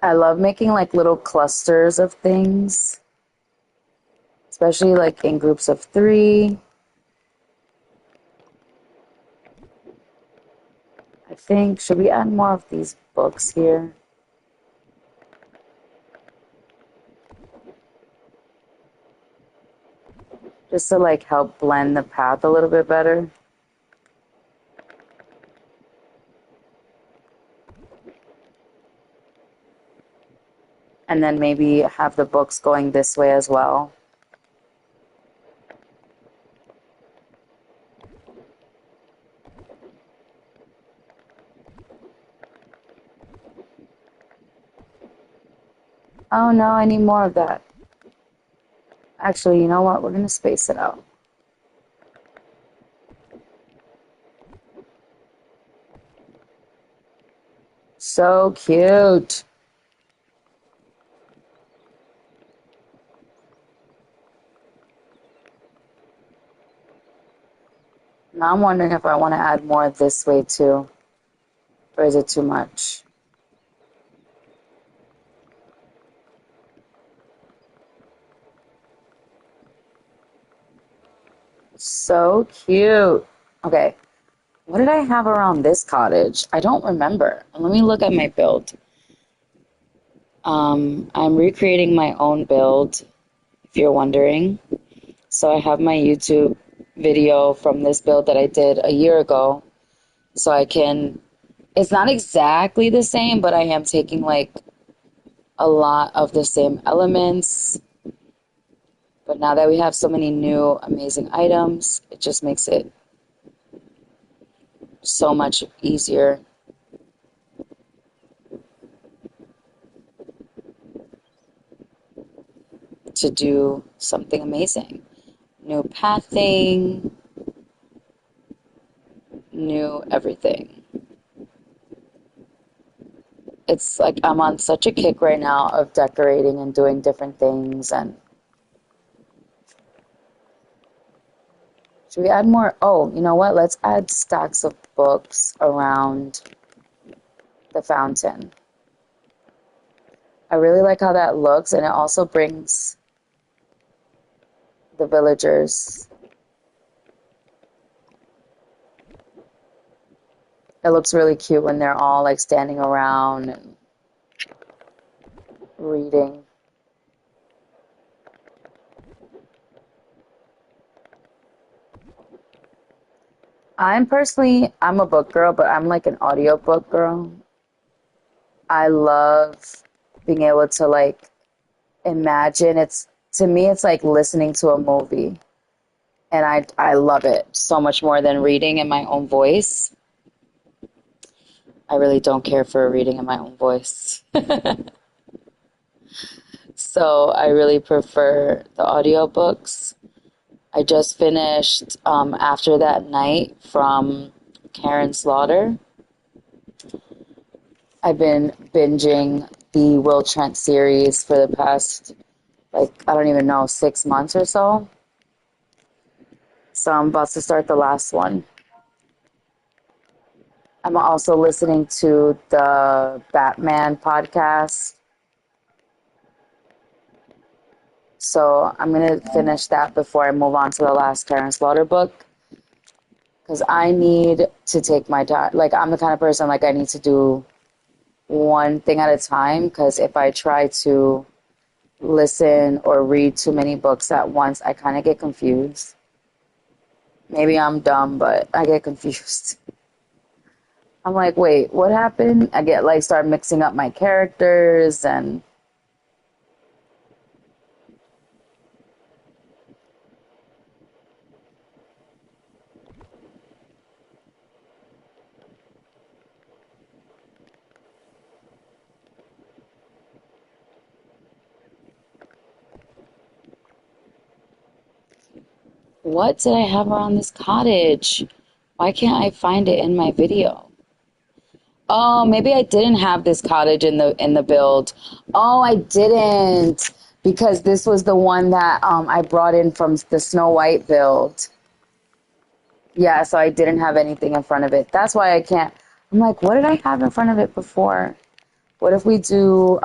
I love making like little clusters of things, especially like in groups of three. I think, should we add more of these books here? Just to like help blend the path a little bit better. And then maybe have the books going this way as well. Oh no, I need more of that. Actually, you know what? We're going to space it out. So cute. Now I'm wondering if I want to add more this way too. Or is it too much? So cute. Okay. What did I have around this cottage? I don't remember. Let me look at my build. I'm recreating my own build, if you're wondering. So I have my YouTube video from this build that I did a year ago. So I can, it's not exactly the same, but I am taking like a lot of the same elements. But now that we have so many new amazing items, it just makes it so much easier. To do something amazing. New pathing, new everything. It's like I'm on such a kick right now of decorating and doing different things. And should we add more? Oh, you know what? Let's add stacks of books around the fountain. I really like how that looks, and it also brings the villagers. It looks really cute when they're all like standing around and reading. I'm a book girl, but I'm like an audiobook girl. I love being able to like imagine. to me, it's like listening to a movie. And I love it so much more than reading in my own voice. I really don't care for reading in my own voice. So I really prefer the audiobooks. I just finished After That Night from Karen Slaughter. I've been binging the Will Trent series for the past, like, I don't even know, 6 months or so. So I'm about to start the last one. I'm also listening to the Batman podcast. So I'm going to finish that before I move on to the last Karen Slaughter book. Because I need to take my time. Like, I'm the kind of person, like, I need to do one thing at a time. Because if I try to listen or read too many books at once, I kind of get confused. Maybe I'm dumb, but I get confused. I'm like, wait, what happened? I get like start mixing up my characters and what did I have around this cottage? Why can't I find it in my video? Oh, maybe I didn't have this cottage in the build. Oh, I didn't because this was the one that I brought in from the Snow White build. Yeah, so I didn't have anything in front of it. That's why I can't. I'm like, what did I have in front of it before? What if we do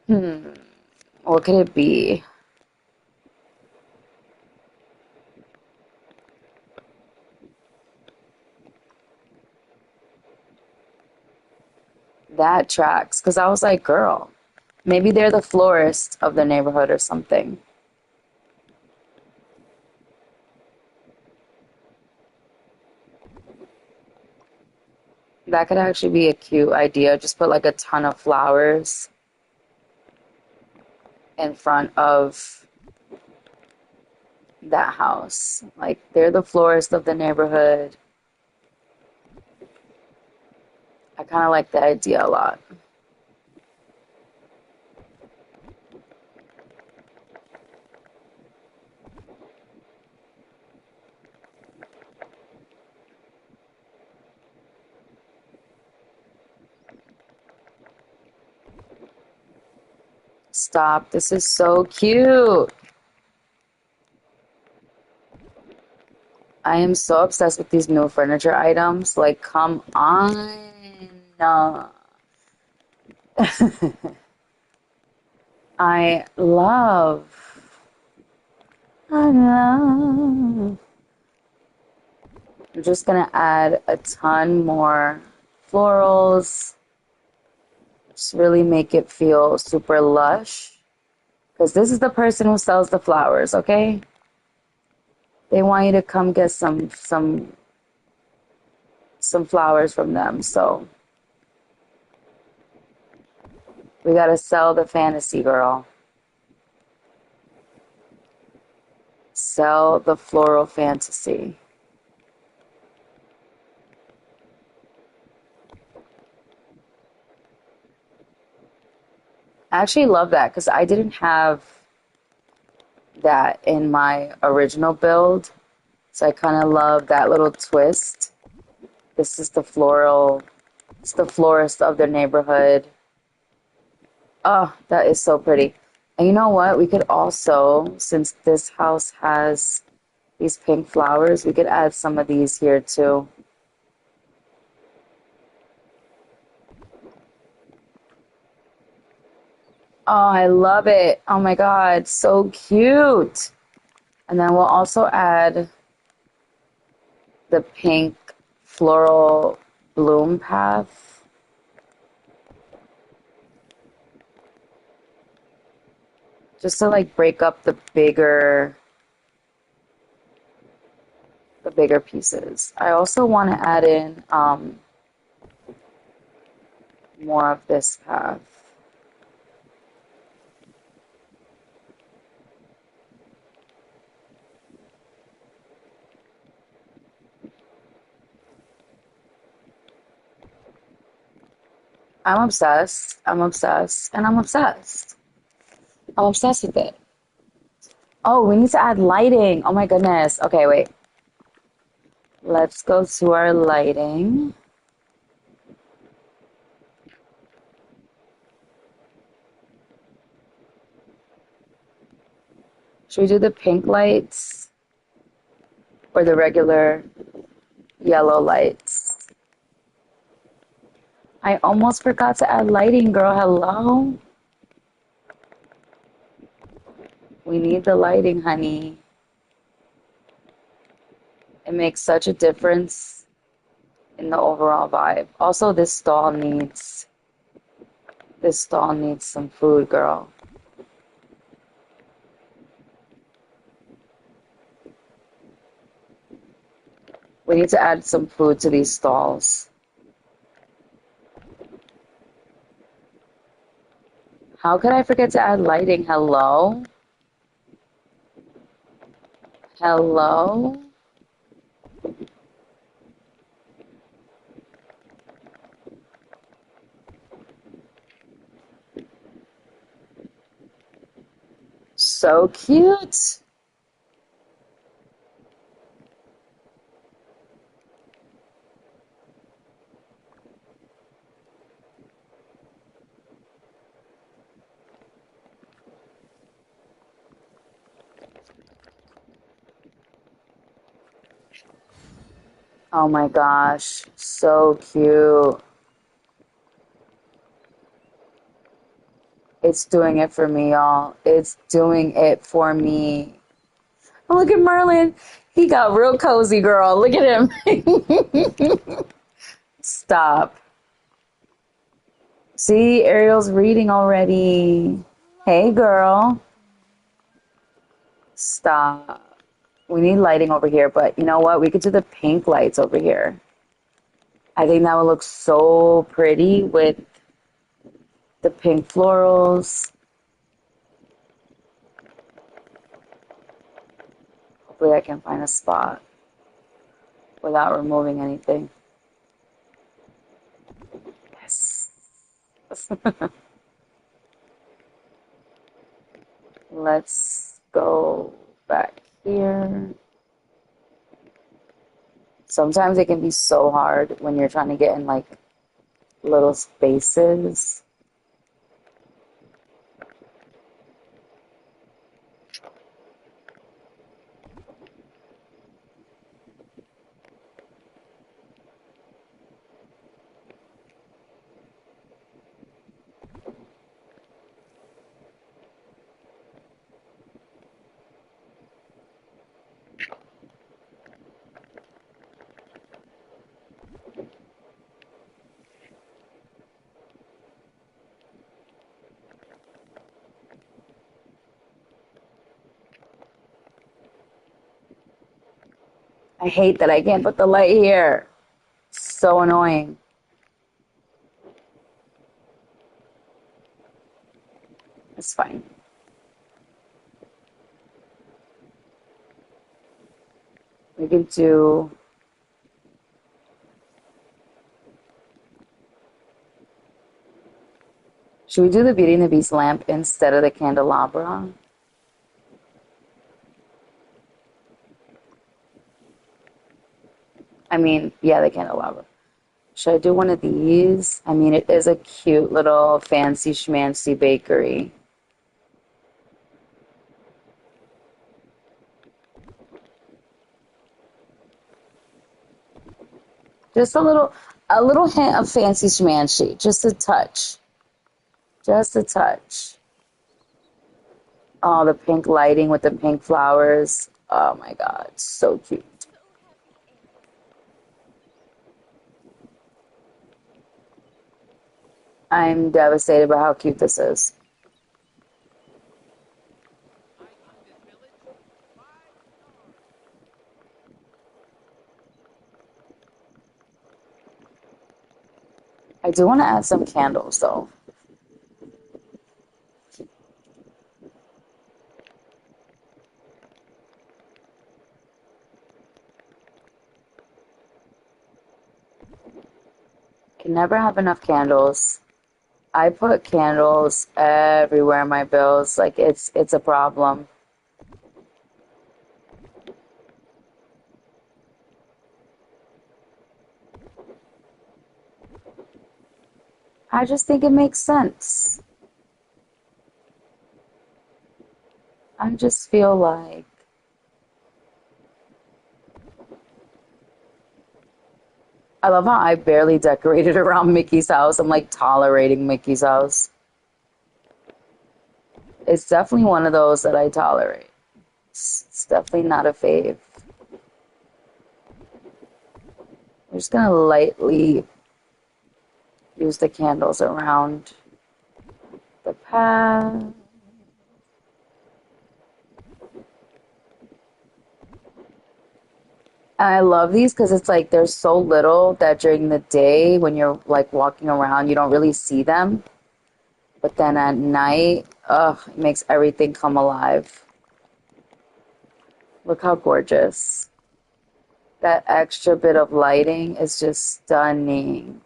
what could it be? That tracks because I was like, girl, maybe they're the florist of the neighborhood or something. That could actually be a cute idea. Just put like a ton of flowers in front of that house. Like they're the florist of the neighborhood. I kind of like the idea a lot. Stop. This is so cute. I am so obsessed with these new furniture items. Like, come on. No. I love. I love. I'm just gonna add a ton more florals. Just really make it feel super lush. Because this is the person who sells the flowers, okay? They want you to come get some flowers from them. So we gotta sell the fantasy, girl. Sell the floral fantasy. I actually love that because I didn't have that in my original build. So I kind of love that little twist. This is the floral, it's the florist of the neighborhood. Oh, that is so pretty. And you know what? We could also, since this house has these pink flowers, we could add some of these here too. Oh, I love it. Oh my God, so cute. And then we'll also add the pink floral bloom path. Just to like break up the bigger pieces. I also want to add in more of this path. I'm obsessed. I'm obsessed. And I'm obsessed. I'm obsessed with it. Oh, we need to add lighting. Oh my goodness. Okay, wait. Let's go to our lighting. Should we do the pink lights or the regular yellow lights? I almost forgot to add lighting, girl. Hello? We need the lighting, honey. It makes such a difference in the overall vibe. Also, this stall needs some food, girl. We need to add some food to these stalls. How could I forget to add lighting? Hello? Hello? So cute. Oh my gosh. So cute. It's doing it for me, y'all. It's doing it for me. Oh, look at Merlin. He got real cozy, girl. Look at him. Stop. See, Ariel's reading already. Hey, girl. Stop. We need lighting over here, but you know what? We could do the pink lights over here. I think that would look so pretty with the pink florals. Hopefully I can find a spot without removing anything. Yes. Let's go back here. Sometimes it can be so hard when you're trying to get in like little spaces. I hate that I can't put the light here. So annoying. It's fine. We can do... Should we do the Beauty and the Beast lamp instead of the candelabra? I mean, yeah, the candelabra. Should I do one of these? I mean, it is a cute little fancy schmancy bakery. Just a little hint of fancy schmancy. Just a touch. Just a touch. Oh, the pink lighting with the pink flowers. Oh my God, so cute. I'm devastated by how cute this is. I do want to add some candles though. Can never have enough candles. I put candles everywhere in my bills. Like it's a problem. I just think it makes sense. I just feel like I love how I barely decorated around Mickey's house. I'm like tolerating Mickey's house. It's definitely one of those that I tolerate. It's definitely not a fave. I'm just gonna lightly use the candles around the path. And I love these because it's like there's so little that during the day when you're like walking around, you don't really see them. But then at night, ugh, it makes everything come alive. Look how gorgeous. That extra bit of lighting is just stunning.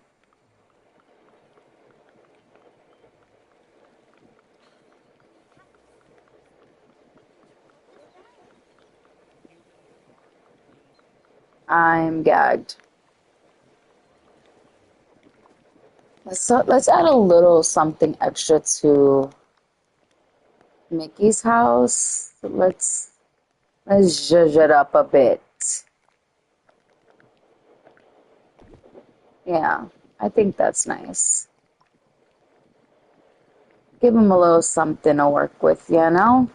I'm gagged. Let's add a little something extra to Mickey's house. Let's zhuzh it up a bit. Yeah, I think that's nice. Give him a little something to work with, you know?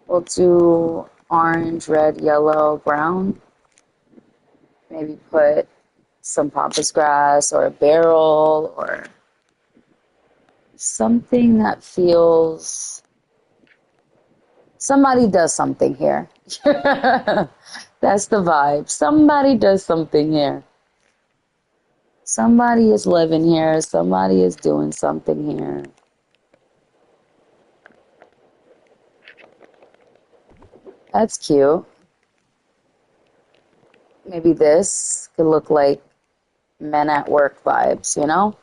We'll do orange, red, yellow, brown. Maybe put some pampas grass or a barrel or something that feels somebody does something here. That's the vibe. Somebody does something here. Somebody is living here. Somebody is doing something here. That's cute. Maybe this could look like men at work vibes, you know?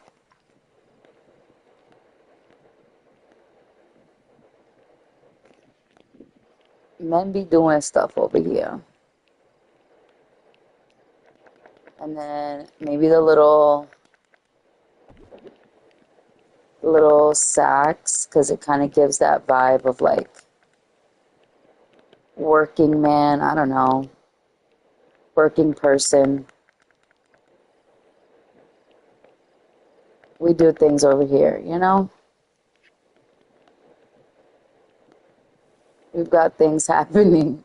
Men be doing stuff over here. And then maybe the little sacks, because it kind of gives that vibe of like working man, I don't know, working person. We do things over here, you know? We've got things happening.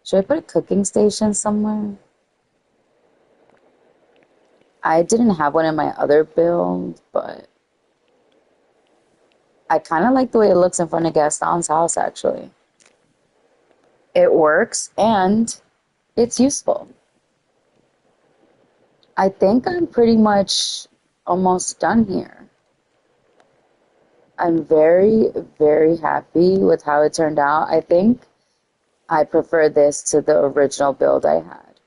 Should I put a cooking station somewhere? I didn't have one in my other build, but I kind of like the way it looks in front of Gaston's house, actually. It works and it's useful. I think I'm pretty much almost done here. I'm very, very happy with how it turned out. I think I prefer this to the original build I had.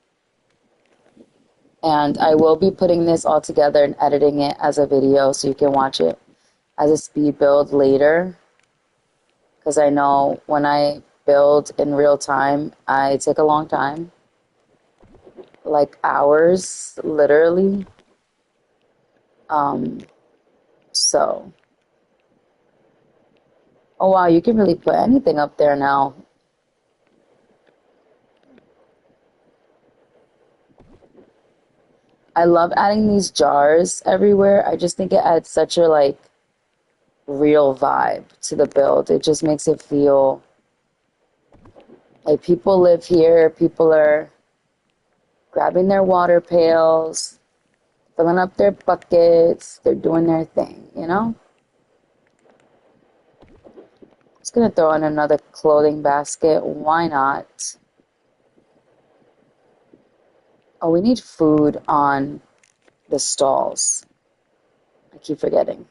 And I will be putting this all together and editing it as a video so you can watch it as a speed build later. Because I know when I build in real time, I take a long time. Like hours, literally. So. Oh wow, you can really put anything up there now. I love adding these jars everywhere. I just think it adds such a like real vibe to the build. It just makes it feel like people live here, people are grabbing their water pails, filling up their buckets, they're doing their thing, you know? Just gonna throw in another clothing basket. Why not? Oh, we need food on the stalls. I keep forgetting.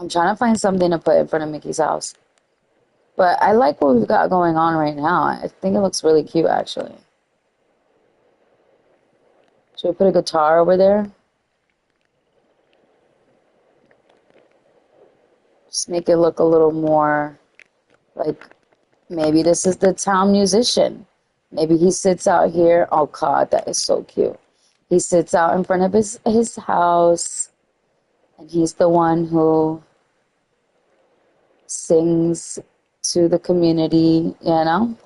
I'm trying to find something to put in front of Mickey's house. But I like what we've got going on right now. I think it looks really cute, actually. Should we put a guitar over there? Just make it look a little more like maybe this is the town musician. Maybe he sits out here. Oh God, that is so cute. He sits out in front of his house and he's the one who sings to the community, you know?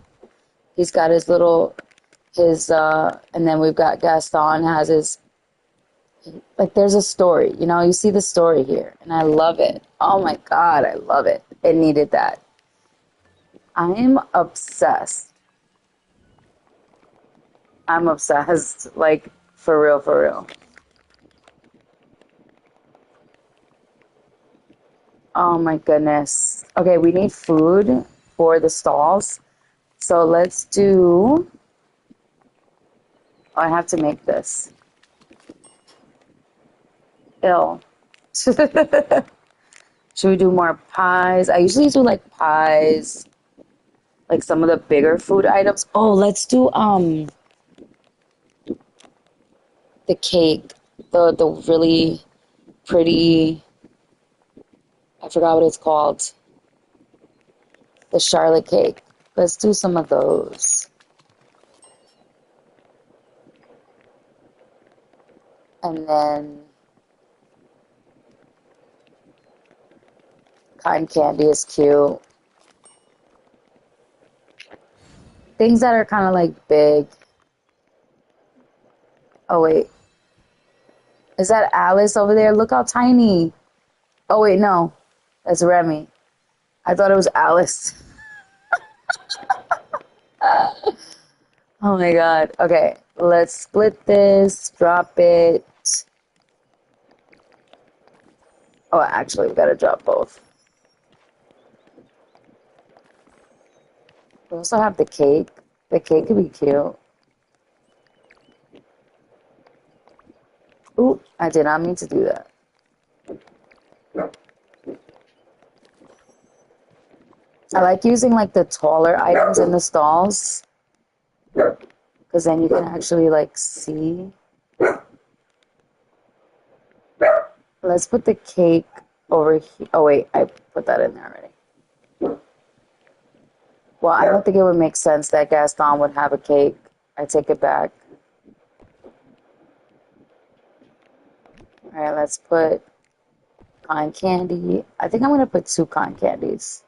He's got his little and then we've got Gaston has his like there's a story, you know, you see the story here and I love it. Oh my God, I love it. It needed that. I'm obsessed. I'm obsessed, like for real, for real. Oh my goodness. Okay, we need food for the stalls. So let's do, oh, I have to make this. Ill. Should we do more pies? I usually do like pies, like some of the bigger food items. Oh, let's do the cake, the really pretty, I forgot what it's called. The Charlotte cake. Let's do some of those. And then cotton candy is cute. Things that are kind of like big. Oh, wait. Is that Alice over there? Look how tiny. Oh, wait, no. That's Remy. I thought it was Alice. Oh my God. Okay, let's split this, drop it. Oh, actually, we gotta drop both. We also have the cake. The cake could be cute. Ooh, I did not mean to do that. I like using like the taller items in the stalls because then you can actually like see. Let's put the cake over here. Oh wait, I put that in there already. Well, I don't think it would make sense that Gaston would have a cake. I take it back. All right, let's put cotton candy. I think I'm gonna put 2 cotton candies.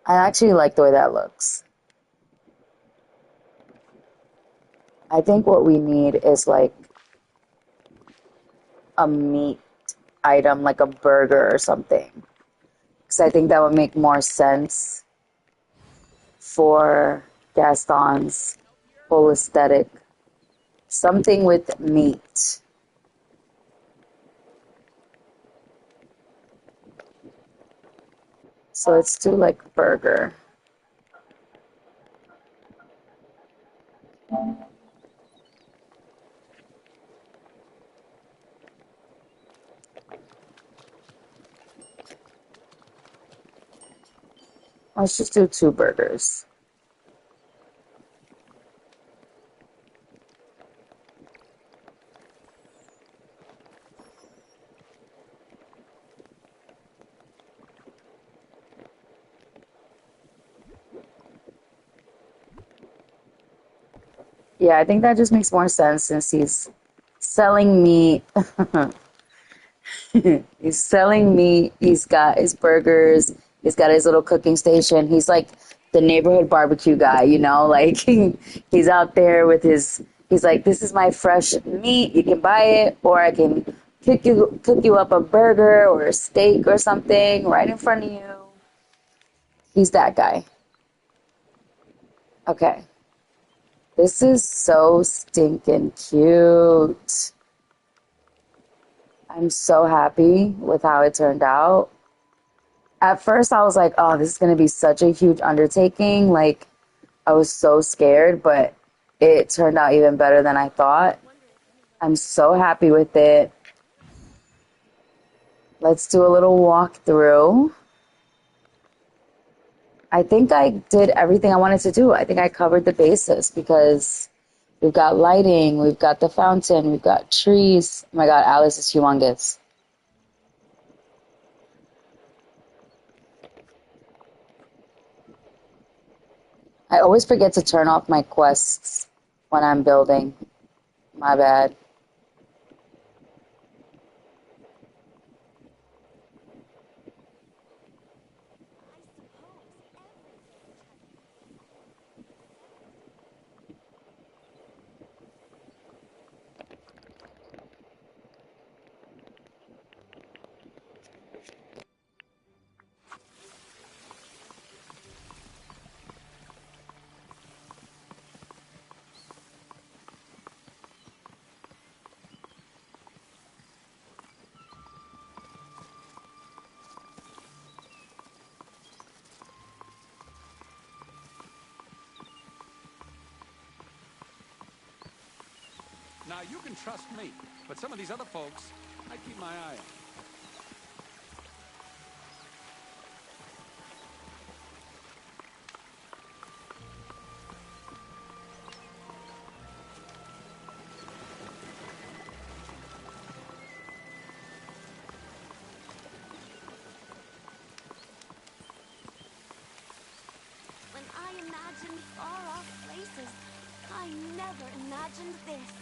I actually like the way that looks. I think what we need is like a meat item, like a burger or something. Because I think that would make more sense for Gaston's whole aesthetic. Something with meat. So let's do like burger. Let's just do 2 burgers. Yeah, I think that just makes more sense since he's selling meat. He's selling meat. He's got his burgers. He's got his little cooking station. He's like the neighborhood barbecue guy, you know? Like he's out there with his. He's like, this is my fresh meat. You can buy it, or I can cook you up a burger or a steak or something right in front of you. He's that guy. Okay. This is so stinking cute. I'm so happy with how it turned out. At first, I was like, oh, this is going to be such a huge undertaking. Like, I was so scared, but it turned out even better than I thought. I'm so happy with it. Let's do a little walkthrough. I think I did everything I wanted to do. I think I covered the bases because we've got lighting, we've got the fountain, we've got trees. Oh my God, Alice is humongous. I always forget to turn off my quests when I'm building. My bad.
I suppose every village has its
Now, you can trust me, but some of these other folks, I keep my eye on.
When I imagined far-off places, I never imagined this.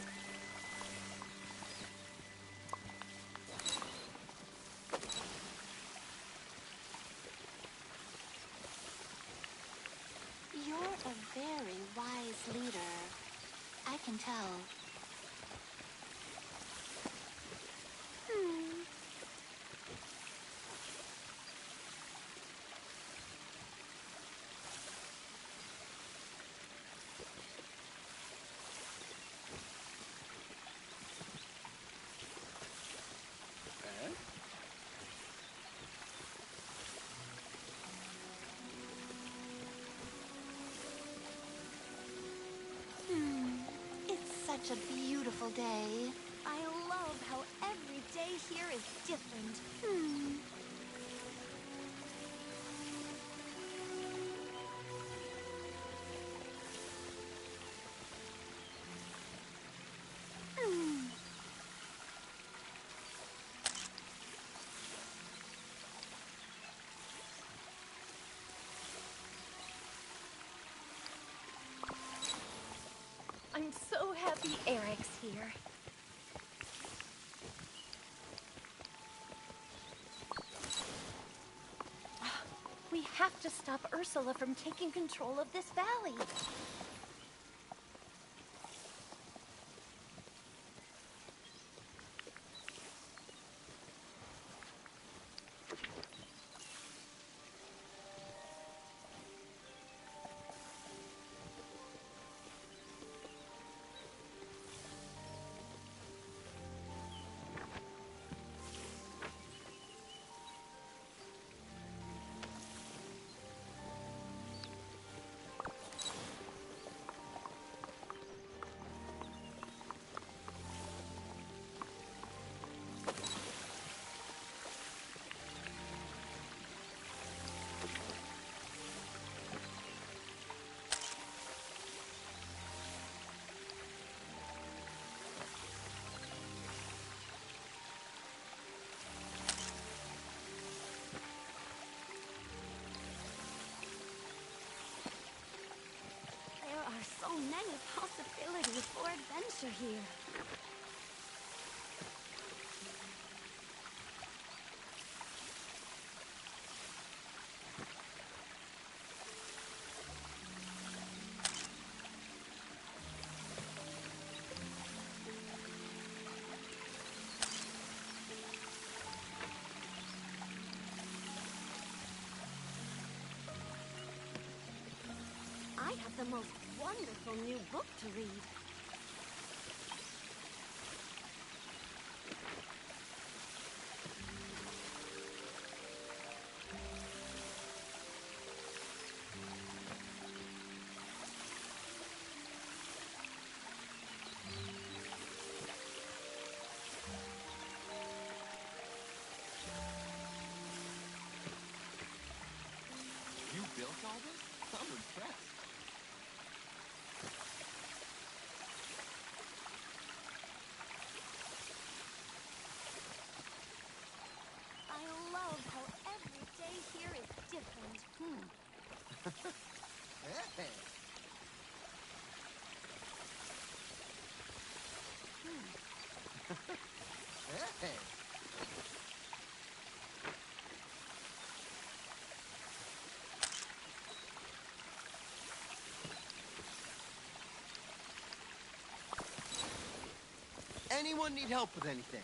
You're a very wise leader. I can tell. Hmm.
Eh?
It's such a beautiful day. I love how every day here is different. I'm so happy Eric's here. We have to stop Ursula from taking control of this valley. There are so many possibilities for adventure here. I have the most wonderful new book to read.
all this? I'm impressed.
I love how every day here is different.
Hey. Hey. Anyone need help with anything?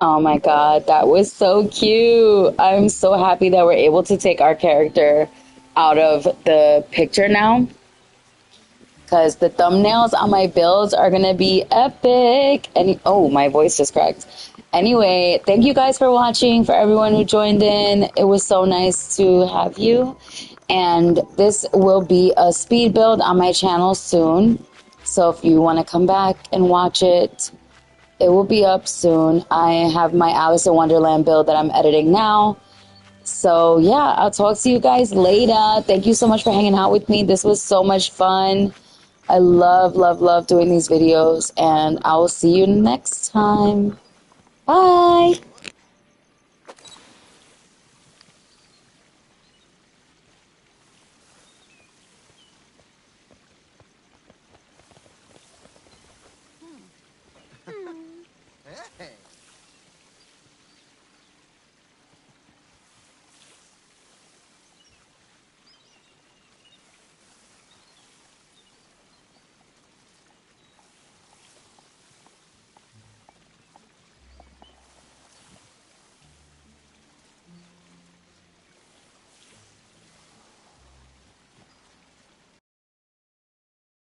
Oh my God, that was so cute. I'm so happy that we're able to take our character out of the picture now, because the thumbnails on my builds are going to be epic. And oh, my voice just cracked. Anyway, thank you guys for watching. For everyone who joined in, it was so nice to have you. And this will be a speed build on my channel soon. So if you want to come back and watch it, it will be up soon. I have my Alice in Wonderland build that I'm editing now. So yeah, I'll talk to you guys later. Thank you so much for hanging out with me. This was so much fun. I love, love, love doing these videos, and I will see you next time. Bye.